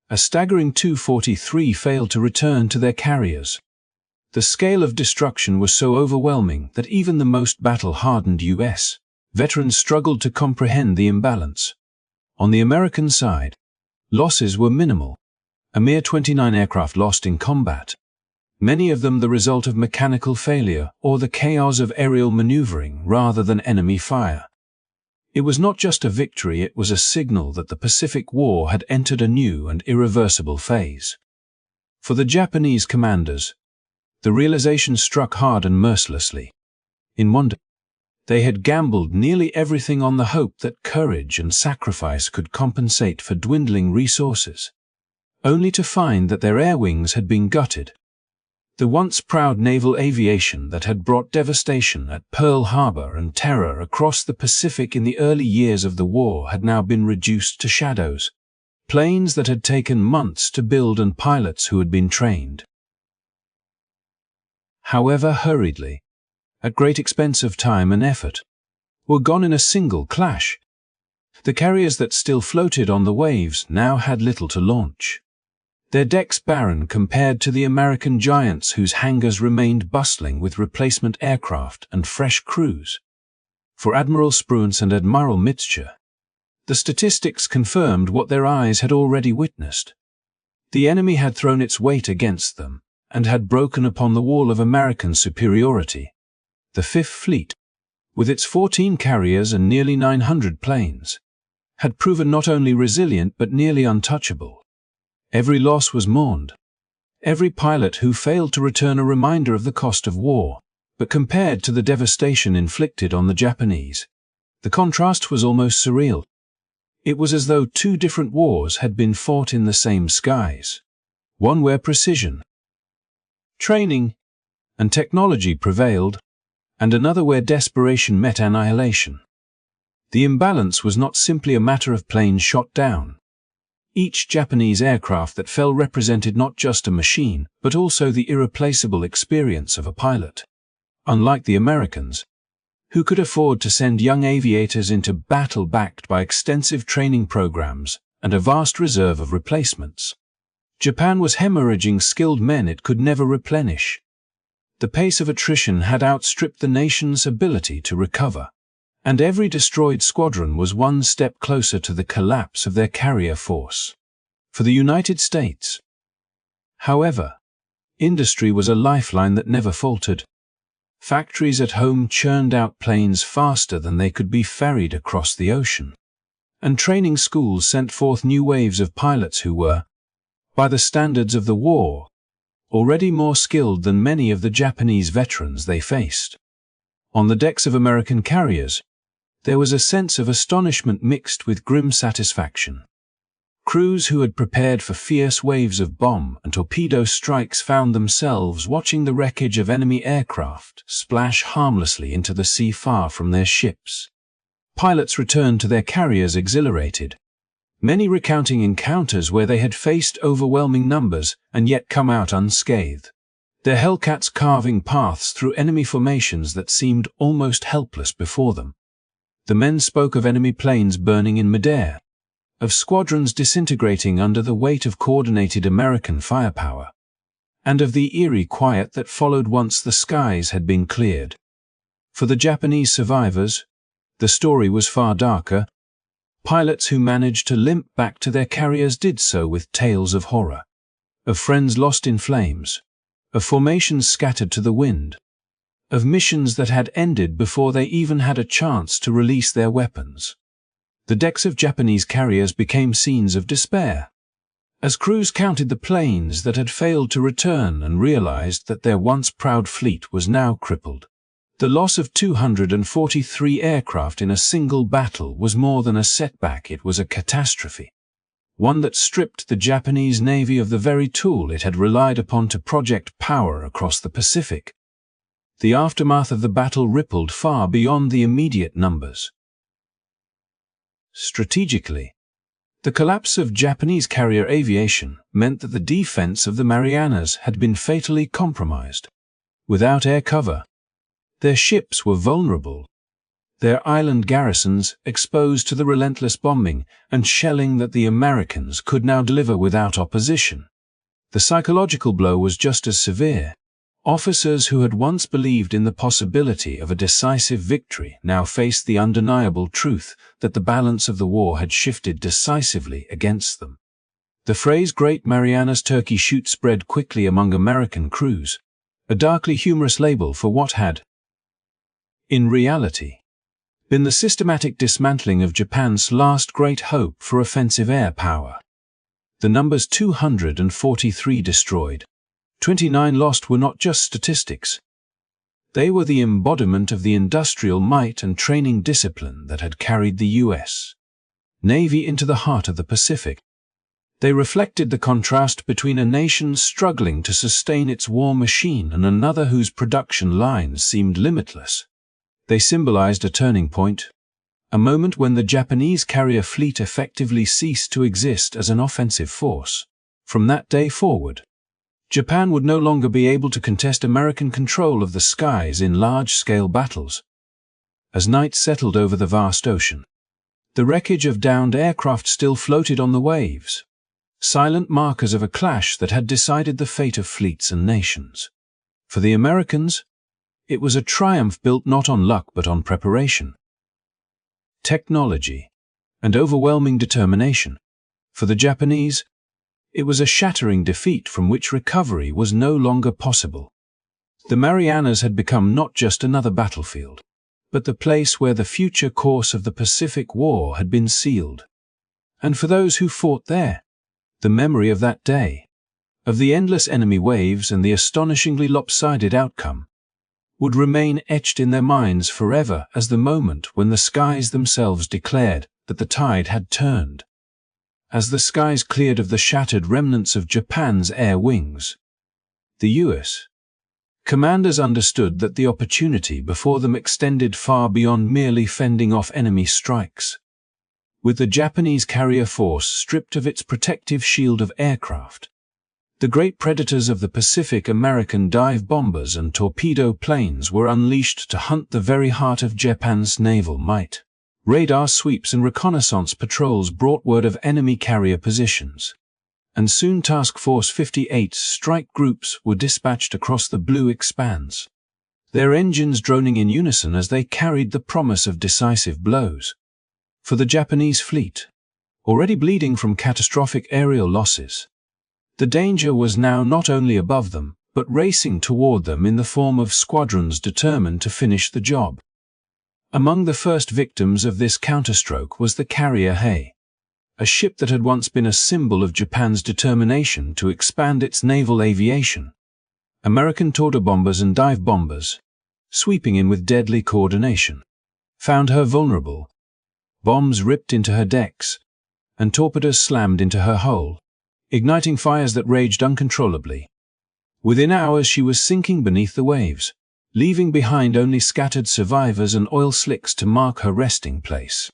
a staggering 243 failed to return to their carriers. The scale of destruction was so overwhelming that even the most battle-hardened U.S. veterans struggled to comprehend the imbalance. On the American side, losses were minimal, a mere 29 aircraft lost in combat, many of them the result of mechanical failure or the chaos of aerial maneuvering rather than enemy fire. It was not just a victory, it was a signal that the Pacific War had entered a new and irreversible phase. For the Japanese commanders, the realization struck hard and mercilessly. In one day, they had gambled nearly everything on the hope that courage and sacrifice could compensate for dwindling resources, only to find that their air wings had been gutted. The once proud naval aviation that had brought devastation at Pearl Harbor and terror across the Pacific in the early years of the war had now been reduced to shadows, planes that had taken months to build and pilots who had been trained, however hurriedly, at great expense of time and effort, were gone in a single clash. The carriers that still floated on the waves now had little to launch. their decks barren compared to the American giants whose hangars remained bustling with replacement aircraft and fresh crews. For Admiral Spruance and Admiral Mitscher, the statistics confirmed what their eyes had already witnessed. The enemy had thrown its weight against them and had broken upon the wall of American superiority. The Fifth Fleet, with its 14 carriers and nearly 900 planes, had proven not only resilient but nearly untouchable. Every loss was mourned, every pilot who failed to return a reminder of the cost of war, but compared to the devastation inflicted on the Japanese, the contrast was almost surreal. It was as though two different wars had been fought in the same skies, one where precision, training, and technology prevailed, and another where desperation met annihilation. The imbalance was not simply a matter of planes shot down. Each Japanese aircraft that fell represented not just a machine, but also the irreplaceable experience of a pilot. Unlike the Americans, who could afford to send young aviators into battle backed by extensive training programs and a vast reserve of replacements, Japan was hemorrhaging skilled men it could never replenish. The pace of attrition had outstripped the nation's ability to recover, and every destroyed squadron was one step closer to the collapse of their carrier force. For the United States, however, industry was a lifeline that never faltered. Factories at home churned out planes faster than they could be ferried across the ocean, and training schools sent forth new waves of pilots who were, by the standards of the war, already more skilled than many of the Japanese veterans they faced. On the decks of American carriers, there was a sense of astonishment mixed with grim satisfaction. Crews who had prepared for fierce waves of bomb and torpedo strikes found themselves watching the wreckage of enemy aircraft splash harmlessly into the sea far from their ships. Pilots returned to their carriers exhilarated, many recounting encounters where they had faced overwhelming numbers and yet come out unscathed, their Hellcats carving paths through enemy formations that seemed almost helpless before them. The men spoke of enemy planes burning in midair, of squadrons disintegrating under the weight of coordinated American firepower, and of the eerie quiet that followed once the skies had been cleared. For the Japanese survivors, the story was far darker. Pilots who managed to limp back to their carriers did so with tales of horror, of friends lost in flames, of formations scattered to the wind, of missions that had ended before they even had a chance to release their weapons. The decks of Japanese carriers became scenes of despair, as crews counted the planes that had failed to return and realized that their once proud fleet was now crippled. The loss of 243 aircraft in a single battle was more than a setback, it was a catastrophe, one that stripped the Japanese Navy of the very tool it had relied upon to project power across the Pacific. The aftermath of the battle rippled far beyond the immediate numbers. Strategically, the collapse of Japanese carrier aviation meant that the defense of the Marianas had been fatally compromised. Without air cover, their ships were vulnerable, their island garrisons exposed to the relentless bombing and shelling that the Americans could now deliver without opposition. The psychological blow was just as severe. Officers who had once believed in the possibility of a decisive victory now faced the undeniable truth that the balance of the war had shifted decisively against them. The phrase Great Marianas Turkey Shoot spread quickly among American crews, a darkly humorous label for what had, in reality, been the systematic dismantling of Japan's last great hope for offensive air power. The numbers 243 destroyed, 29 lost were not just statistics. They were the embodiment of the industrial might and training discipline that had carried the U.S. Navy into the heart of the Pacific. They reflected the contrast between a nation struggling to sustain its war machine and another whose production lines seemed limitless. They symbolized a turning point, a moment when the Japanese carrier fleet effectively ceased to exist as an offensive force. From that day forward, Japan would no longer be able to contest American control of the skies in large-scale battles. As night settled over the vast ocean, the wreckage of downed aircraft still floated on the waves, silent markers of a clash that had decided the fate of fleets and nations. For the Americans, it was a triumph built not on luck but on preparation, technology, and overwhelming determination. For the Japanese, it was a shattering defeat from which recovery was no longer possible. The Marianas had become not just another battlefield, but the place where the future course of the Pacific War had been sealed. And for those who fought there, the memory of that day, of the endless enemy waves and the astonishingly lopsided outcome, would remain etched in their minds forever as the moment when the skies themselves declared that the tide had turned. As the skies cleared of the shattered remnants of Japan's air wings, the U.S. commanders understood that the opportunity before them extended far beyond merely fending off enemy strikes. With the Japanese carrier force stripped of its protective shield of aircraft, the great predators of the Pacific, American dive bombers and torpedo planes, were unleashed to hunt the very heart of Japan's naval might. Radar sweeps and reconnaissance patrols brought word of enemy carrier positions, and soon Task Force 58's strike groups were dispatched across the blue expanse, their engines droning in unison as they carried the promise of decisive blows. For the Japanese fleet, already bleeding from catastrophic aerial losses, the danger was now not only above them, but racing toward them in the form of squadrons determined to finish the job. Among the first victims of this counterstroke was the carrier Hay, a ship that had once been a symbol of Japan's determination to expand its naval aviation. American torpedo bombers and dive bombers, sweeping in with deadly coordination, found her vulnerable. Bombs ripped into her decks, and torpedoes slammed into her hull, igniting fires that raged uncontrollably. Within hours she was sinking beneath the waves, leaving behind only scattered survivors and oil slicks to mark her resting place.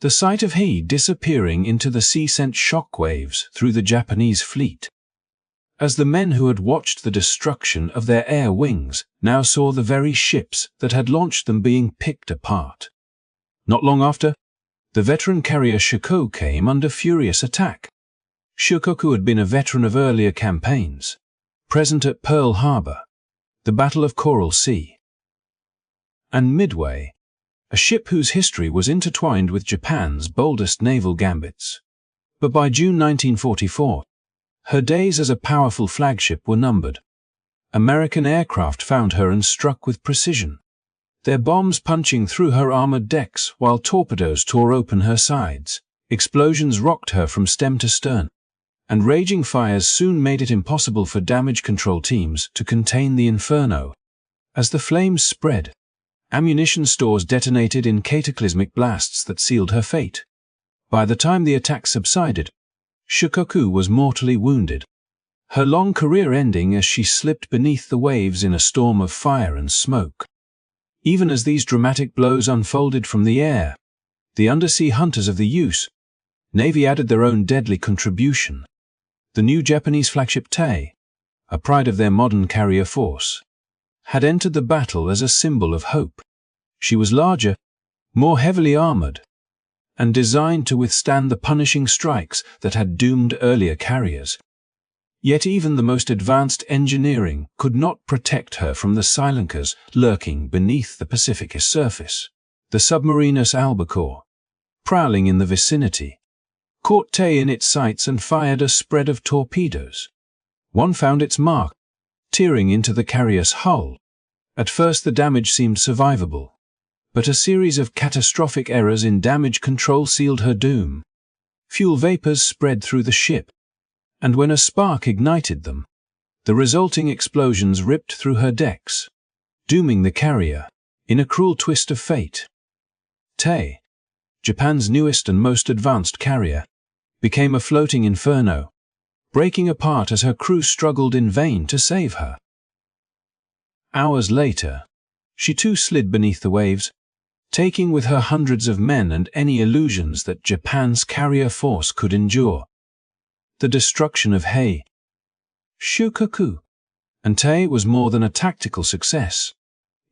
The sight of Hay disappearing into the sea sent shockwaves through the Japanese fleet, as the men who had watched the destruction of their air wings now saw the very ships that had launched them being picked apart. Not long after, the veteran carrier Shikoku came under furious attack. Shikoku had been a veteran of earlier campaigns, present at Pearl Harbor, the Battle of Coral Sea, and Midway, a ship whose history was intertwined with Japan's boldest naval gambits. But by June 1944, her days as a powerful flagship were numbered. American aircraft found her and struck with precision, their bombs punching through her armored decks while torpedoes tore open her sides. Explosions rocked her from stem to stern, and raging fires soon made it impossible for damage control teams to contain the inferno. As the flames spread, ammunition stores detonated in cataclysmic blasts that sealed her fate. By the time the attack subsided, Shikoku was mortally wounded, her long career ending as she slipped beneath the waves in a storm of fire and smoke. Even as these dramatic blows unfolded from the air, the undersea hunters of the U.S. Navy added their own deadly contribution. The new Japanese flagship Tay, a pride of their modern carrier force, had entered the battle as a symbol of hope. She was larger, more heavily armored, and designed to withstand the punishing strikes that had doomed earlier carriers. Yet even the most advanced engineering could not protect her from the silencers lurking beneath the Pacific's surface. The submarinus Albacore, prowling in the vicinity, caught Tay in its sights and fired a spread of torpedoes. One found its mark, tearing into the carrier's hull. At first the damage seemed survivable, but a series of catastrophic errors in damage control sealed her doom. Fuel vapors spread through the ship, and when a spark ignited them, the resulting explosions ripped through her decks, dooming the carrier in a cruel twist of fate. Tay, Japan's newest and most advanced carrier, became a floating inferno, breaking apart as her crew struggled in vain to save her. Hours later, she too slid beneath the waves, taking with her hundreds of men and any illusions that Japan's carrier force could endure. The destruction of Hay, Shikoku, and Tay was more than a tactical success.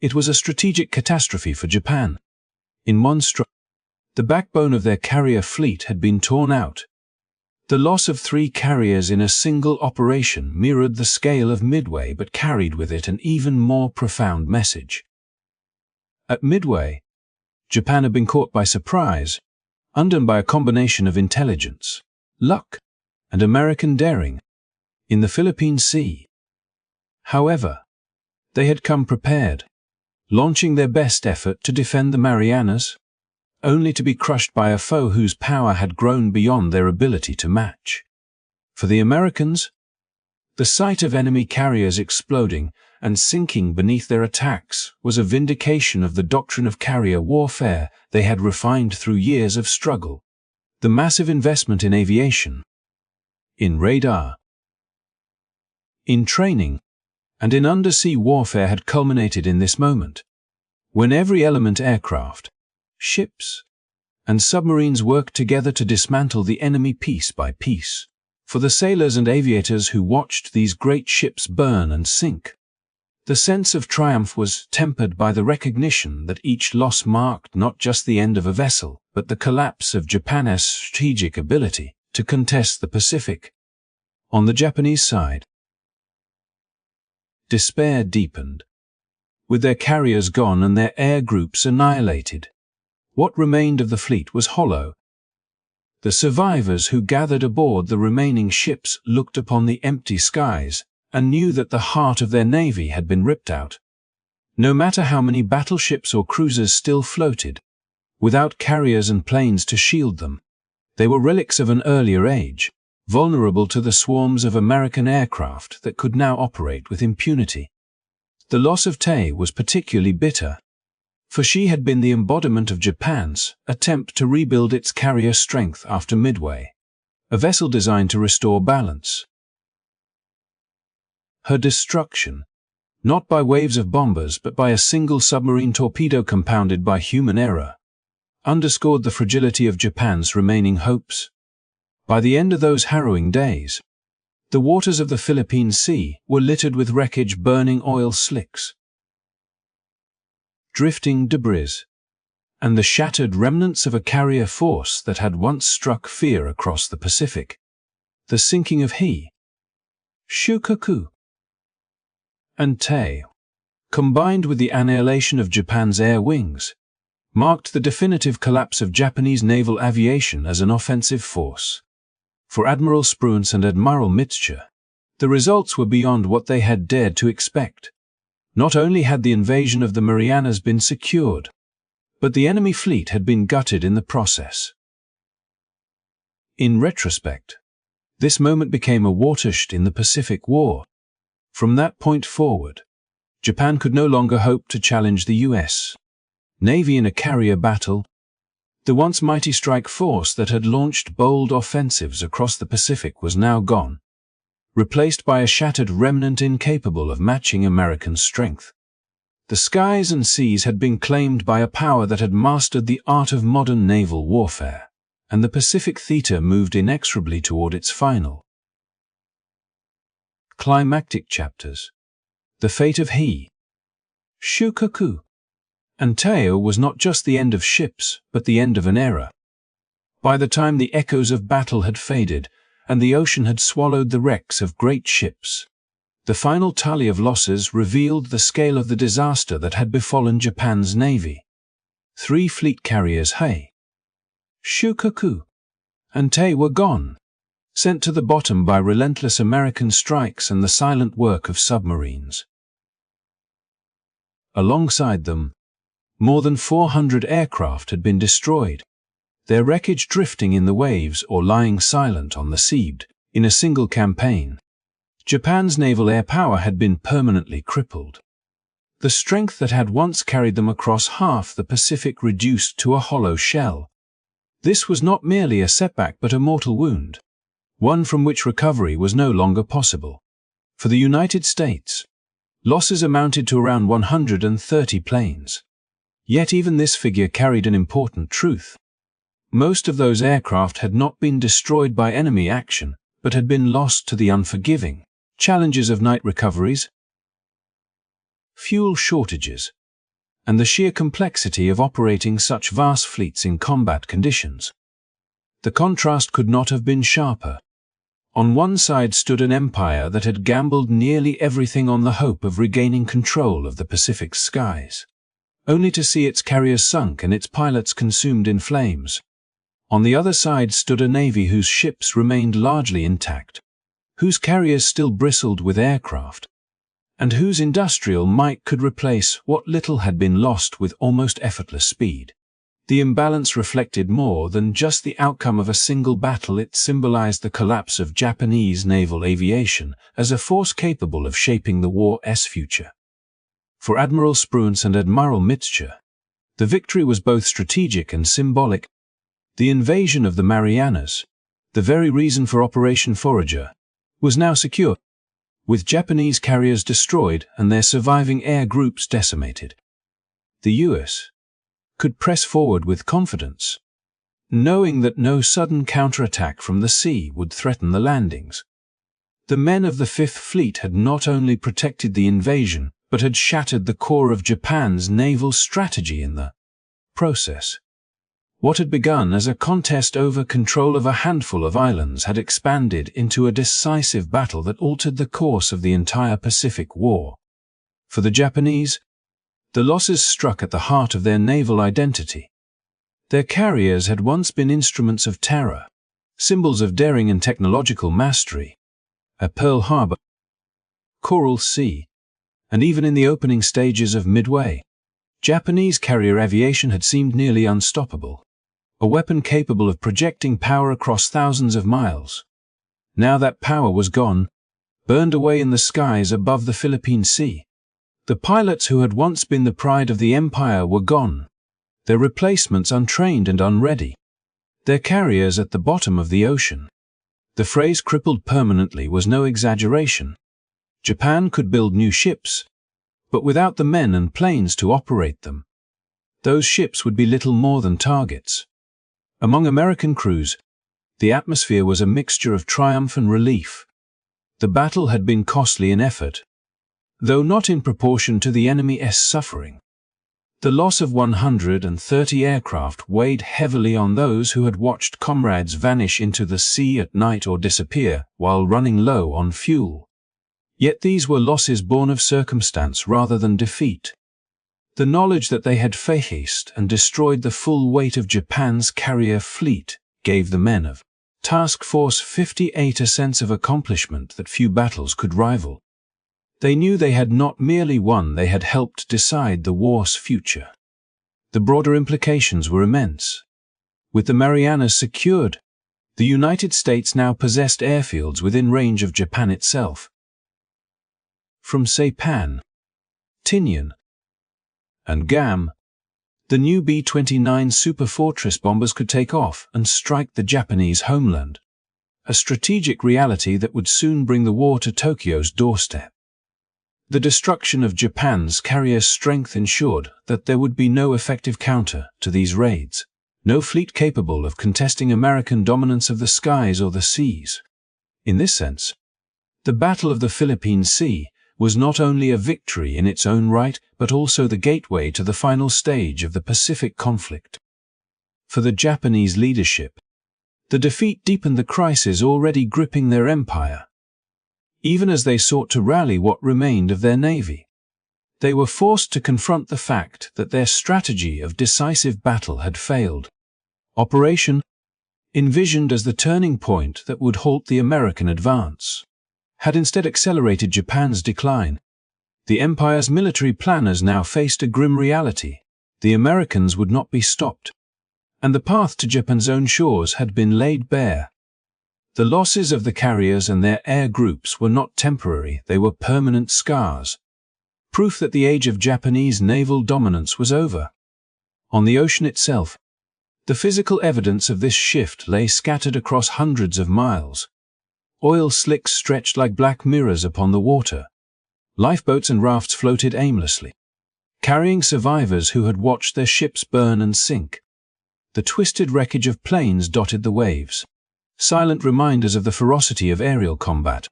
It was a strategic catastrophe for Japan. In one stroke, the backbone of their carrier fleet had been torn out, The loss of 3 carriers in a single operation mirrored the scale of Midway but carried with it an even more profound message. At Midway, Japan had been caught by surprise, undone by a combination of intelligence, luck, and American daring. In the Philippine Sea, however, they had come prepared, launching their best effort to defend the Marianas, only to be crushed by a foe whose power had grown beyond their ability to match. For the Americans, the sight of enemy carriers exploding and sinking beneath their attacks was a vindication of the doctrine of carrier warfare they had refined through years of struggle. The massive investment in aviation, in radar, in training, and in undersea warfare had culminated in this moment, when every element, aircraft, ships, and submarines worked together to dismantle the enemy piece by piece. For the sailors and aviators who watched these great ships burn and sink, the sense of triumph was tempered by the recognition that each loss marked not just the end of a vessel, but the collapse of Japan's strategic ability to contest the Pacific. On the Japanese side, despair deepened. With their carriers gone and their air groups annihilated, what remained of the fleet was hollow. The survivors who gathered aboard the remaining ships looked upon the empty skies and knew that the heart of their navy had been ripped out. No matter how many battleships or cruisers still floated, without carriers and planes to shield them, they were relics of an earlier age, vulnerable to the swarms of American aircraft that could now operate with impunity. The loss of Tay was particularly bitter, for she had been the embodiment of Japan's attempt to rebuild its carrier strength after Midway, a vessel designed to restore balance. Her destruction, not by waves of bombers but by a single submarine torpedo compounded by human error, underscored the fragility of Japan's remaining hopes. By the end of those harrowing days, the waters of the Philippine Sea were littered with wreckage, burning oil slicks, drifting debris, and the shattered remnants of a carrier force that had once struck fear across the Pacific. The sinking of Shikoku, and Tay, combined with the annihilation of Japan's air wings, marked the definitive collapse of Japanese naval aviation as an offensive force. For Admiral Spruance and Admiral Mitscher, the results were beyond what they had dared to expect. Not only had the invasion of the Marianas been secured, but the enemy fleet had been gutted in the process. In retrospect, this moment became a watershed in the Pacific War. From that point forward, Japan could no longer hope to challenge the U.S. Navy in a carrier battle. The once mighty strike force that had launched bold offensives across the Pacific was now gone, replaced by a shattered remnant incapable of matching American strength. The skies and seas had been claimed by a power that had mastered the art of modern naval warfare, and the Pacific theater moved inexorably toward its final, climactic chapters. The fate of Shikoku and Tao was not just the end of ships, but the end of an era. By the time the echoes of battle had faded, and the ocean had swallowed the wrecks of great ships, the final tally of losses revealed the scale of the disaster that had befallen Japan's navy. 3 fleet carriers Shikoku and Tay were gone, sent to the bottom by relentless American strikes and the silent work of submarines. Alongside them, more than 400 aircraft had been destroyed, their wreckage drifting in the waves or lying silent on the seabed. In a single campaign, Japan's naval air power had been permanently crippled. The strength that had once carried them across half the Pacific reduced to a hollow shell. This was not merely a setback but a mortal wound, one from which recovery was no longer possible. For the United States, losses amounted to around 130 planes. Yet even this figure carried an important truth. Most of those aircraft had not been destroyed by enemy action, but had been lost to the unforgiving challenges of night recoveries, fuel shortages, and the sheer complexity of operating such vast fleets in combat conditions. The contrast could not have been sharper. On one side stood an empire that had gambled nearly everything on the hope of regaining control of the Pacific skies, only to see its carriers sunk and its pilots consumed in flames. On the other side stood a navy whose ships remained largely intact, whose carriers still bristled with aircraft, and whose industrial might could replace what little had been lost with almost effortless speed. The imbalance reflected more than just the outcome of a single battle. It symbolized the collapse of Japanese naval aviation as a force capable of shaping the war's future. For Admiral Spruance and Admiral Mitscher, the victory was both strategic and symbolic. The invasion of the Marianas, the very reason for Operation Forager, was now secure, with Japanese carriers destroyed and their surviving air groups decimated. The U.S. could press forward with confidence, knowing that no sudden counterattack from the sea would threaten the landings. The men of the Fifth Fleet had not only protected the invasion, but had shattered the core of Japan's naval strategy in the process. What had begun as a contest over control of a handful of islands had expanded into a decisive battle that altered the course of the entire Pacific War. For the Japanese, the losses struck at the heart of their naval identity. Their carriers had once been instruments of terror, symbols of daring and technological mastery. At Pearl Harbor, Coral Sea, and even in the opening stages of Midway, Japanese carrier aviation had seemed nearly unstoppable, a weapon capable of projecting power across thousands of miles. Now that power was gone, burned away in the skies above the Philippine Sea. The pilots who had once been the pride of the empire were gone, their replacements untrained and unready, their carriers at the bottom of the ocean. The phrase crippled permanently was no exaggeration. Japan could build new ships, but without the men and planes to operate them, those ships would be little more than targets. Among American crews, the atmosphere was a mixture of triumph and relief. The battle had been costly in effort, though not in proportion to the enemy's suffering. The loss of 130 aircraft weighed heavily on those who had watched comrades vanish into the sea at night or disappear while running low on fuel. Yet these were losses born of circumstance rather than defeat. The knowledge that they had faced and destroyed the full weight of Japan's carrier fleet gave the men of Task Force 58 a sense of accomplishment that few battles could rival. They knew they had not merely won, they had helped decide the war's future. The broader implications were immense. With the Marianas secured, the United States now possessed airfields within range of Japan itself. From Saipan, Tinian, and Guam, the new B-29 Superfortress bombers could take off and strike the Japanese homeland, a strategic reality that would soon bring the war to Tokyo's doorstep. The destruction of Japan's carrier strength ensured that there would be no effective counter to these raids, no fleet capable of contesting American dominance of the skies or the seas. In this sense, the Battle of the Philippine Sea was not only a victory in its own right, but also the gateway to the final stage of the Pacific conflict. For the Japanese leadership, the defeat deepened the crisis already gripping their empire. Even as they sought to rally what remained of their navy, they were forced to confront the fact that their strategy of decisive battle had failed. Operation, envisioned as the turning point that would halt the American advance, had instead accelerated Japan's decline. The empire's military planners now faced a grim reality. The Americans would not be stopped, and the path to Japan's own shores had been laid bare. The losses of the carriers and their air groups were not temporary, they were permanent scars, proof that the age of Japanese naval dominance was over. On the ocean itself, the physical evidence of this shift lay scattered across hundreds of miles. Oil slicks stretched like black mirrors upon the water. Lifeboats and rafts floated aimlessly, carrying survivors who had watched their ships burn and sink. The twisted wreckage of planes dotted the waves, silent reminders of the ferocity of aerial combat.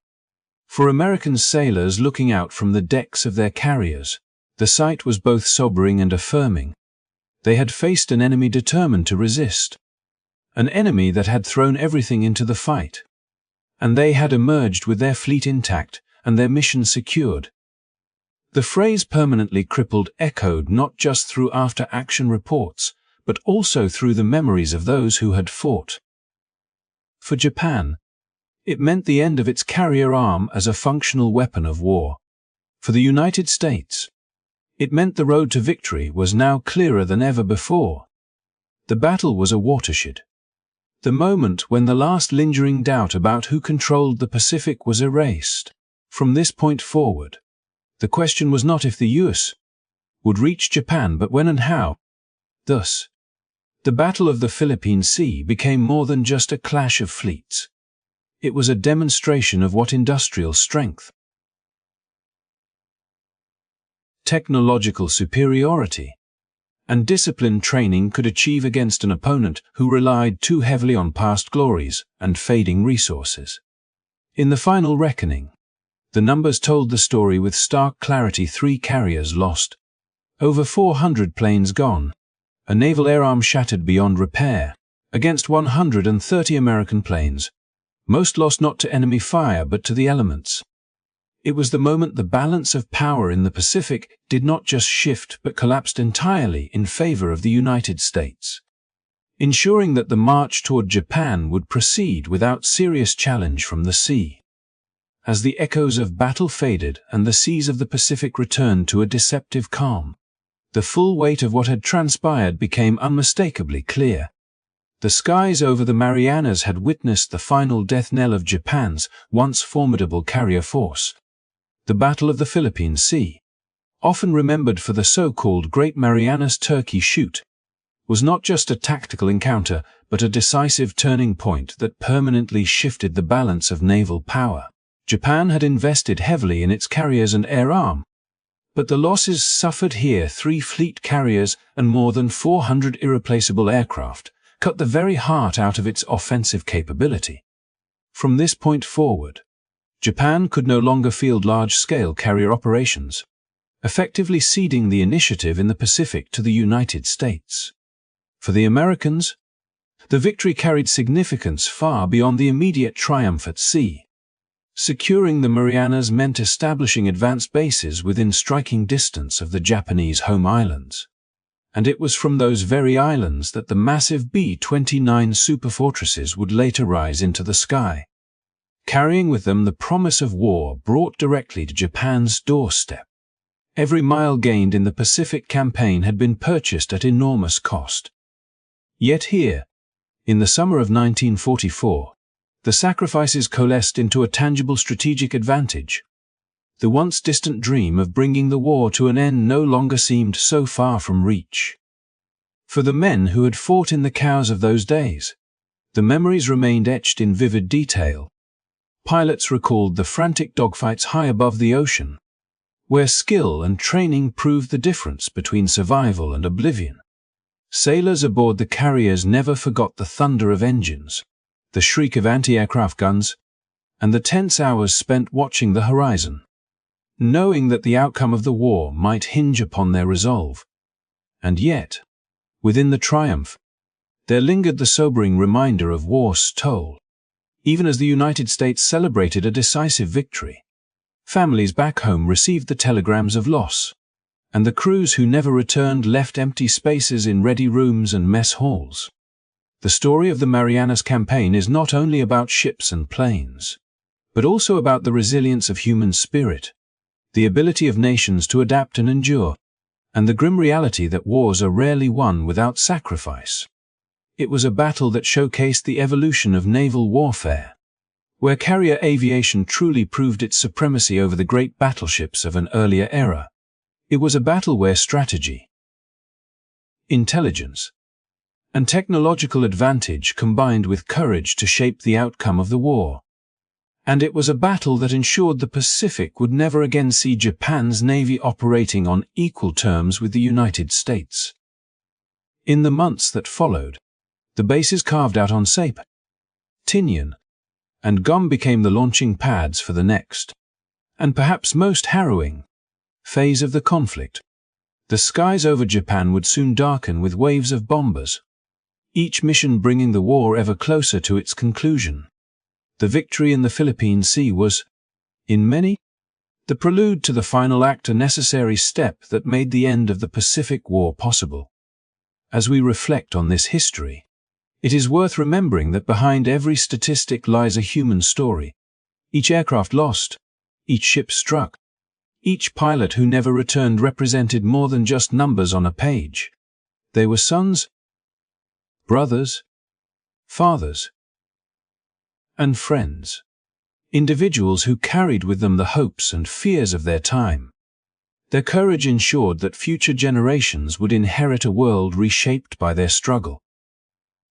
For American sailors looking out from the decks of their carriers, the sight was both sobering and affirming. They had faced an enemy determined to resist, an enemy that had thrown everything into the fight. And they had emerged with their fleet intact and their mission secured. The phrase permanently crippled echoed not just through after-action reports, but also through the memories of those who had fought. For Japan, it meant the end of its carrier arm as a functional weapon of war. For the United States, it meant the road to victory was now clearer than ever before. The battle was a watershed. The moment when the last lingering doubt about who controlled the Pacific was erased. From this point forward, the question was not if the US would reach Japan, but when and how. Thus, the Battle of the Philippine Sea became more than just a clash of fleets. It was a demonstration of what industrial strength, technological superiority, and disciplined training could achieve against an opponent who relied too heavily on past glories and fading resources. In the final reckoning, the numbers told the story with stark clarity: 3 carriers lost, over 400 planes gone, a naval air arm shattered beyond repair, against 130 American planes, most lost not to enemy fire but to the elements. It was the moment the balance of power in the Pacific did not just shift but collapsed entirely in favor of the United States, ensuring that the march toward Japan would proceed without serious challenge from the sea. As the echoes of battle faded and the seas of the Pacific returned to a deceptive calm, the full weight of what had transpired became unmistakably clear. The skies over the Marianas had witnessed the final death knell of Japan's once formidable carrier force. The Battle of the Philippine Sea, often remembered for the so-called Great Marianas Turkey Shoot, was not just a tactical encounter but a decisive turning point that permanently shifted the balance of naval power. Japan had invested heavily in its carriers and air arm, but the losses suffered here: 3 fleet carriers and more than 400 irreplaceable aircraft cut the very heart out of its offensive capability. From this point forward, Japan could no longer field large-scale carrier operations, effectively ceding the initiative in the Pacific to the United States. For the Americans, the victory carried significance far beyond the immediate triumph at sea. Securing the Marianas meant establishing advanced bases within striking distance of the Japanese home islands. And it was from those very islands that the massive B-29 superfortresses would later rise into the sky, carrying with them the promise of war brought directly to Japan's doorstep. Every mile gained in the Pacific campaign had been purchased at enormous cost. Yet here, in the summer of 1944, the sacrifices coalesced into a tangible strategic advantage. The once distant dream of bringing the war to an end no longer seemed so far from reach. For the men who had fought in the chaos of those days, the memories remained etched in vivid detail. Pilots recalled the frantic dogfights high above the ocean, where skill and training proved the difference between survival and oblivion. Sailors aboard the carriers never forgot the thunder of engines, the shriek of anti-aircraft guns, and the tense hours spent watching the horizon, knowing that the outcome of the war might hinge upon their resolve. And yet, within the triumph, there lingered the sobering reminder of war's toll. Even as the United States celebrated a decisive victory, families back home received the telegrams of loss, and the crews who never returned left empty spaces in ready rooms and mess halls. The story of the Marianas Campaign is not only about ships and planes, but also about the resilience of human spirit, the ability of nations to adapt and endure, and the grim reality that wars are rarely won without sacrifice. It was a battle that showcased the evolution of naval warfare, where carrier aviation truly proved its supremacy over the great battleships of an earlier era. It was a battle where strategy, intelligence, and technological advantage combined with courage to shape the outcome of the war. And it was a battle that ensured the Pacific would never again see Japan's navy operating on equal terms with the United States. In the months that followed, the bases carved out on Saipan, Tinian, and Guam became the launching pads for the next, and perhaps most harrowing, phase of the conflict. The skies over Japan would soon darken with waves of bombers, each mission bringing the war ever closer to its conclusion. The victory in the Philippine Sea was, in many, the prelude to the final act, a necessary step that made the end of the Pacific War possible. As we reflect on this history, it is worth remembering that behind every statistic lies a human story. Each aircraft lost, each ship struck, each pilot who never returned represented more than just numbers on a page. They were sons, brothers, fathers, and friends. Individuals who carried with them the hopes and fears of their time. Their courage ensured that future generations would inherit a world reshaped by their struggle.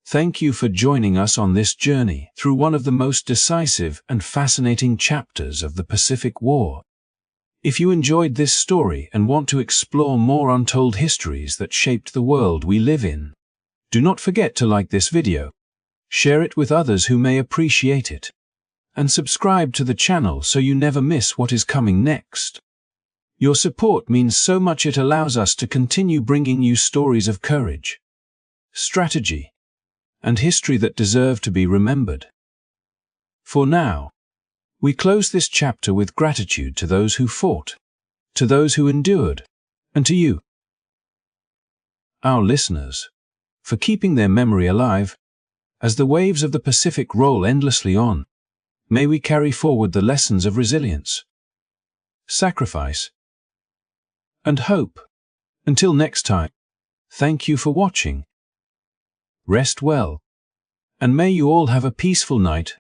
Thank you for joining us on this journey through one of the most decisive and fascinating chapters of the Pacific War. If you enjoyed this story and want to explore more untold histories that shaped the world we live in, do not forget to like this video, share it with others who may appreciate it, and subscribe to the channel so you never miss what is coming next. Your support means so much. It allows us to continue bringing you stories of courage, strategy, and history that deserve to be remembered. For now, we close this chapter with gratitude to those who fought, to those who endured, and to you, our listeners, for keeping their memory alive. As the waves of the Pacific roll endlessly on, may we carry forward the lessons of resilience, sacrifice, and hope. Until next time, thank you for watching. Rest well, and may you all have a peaceful night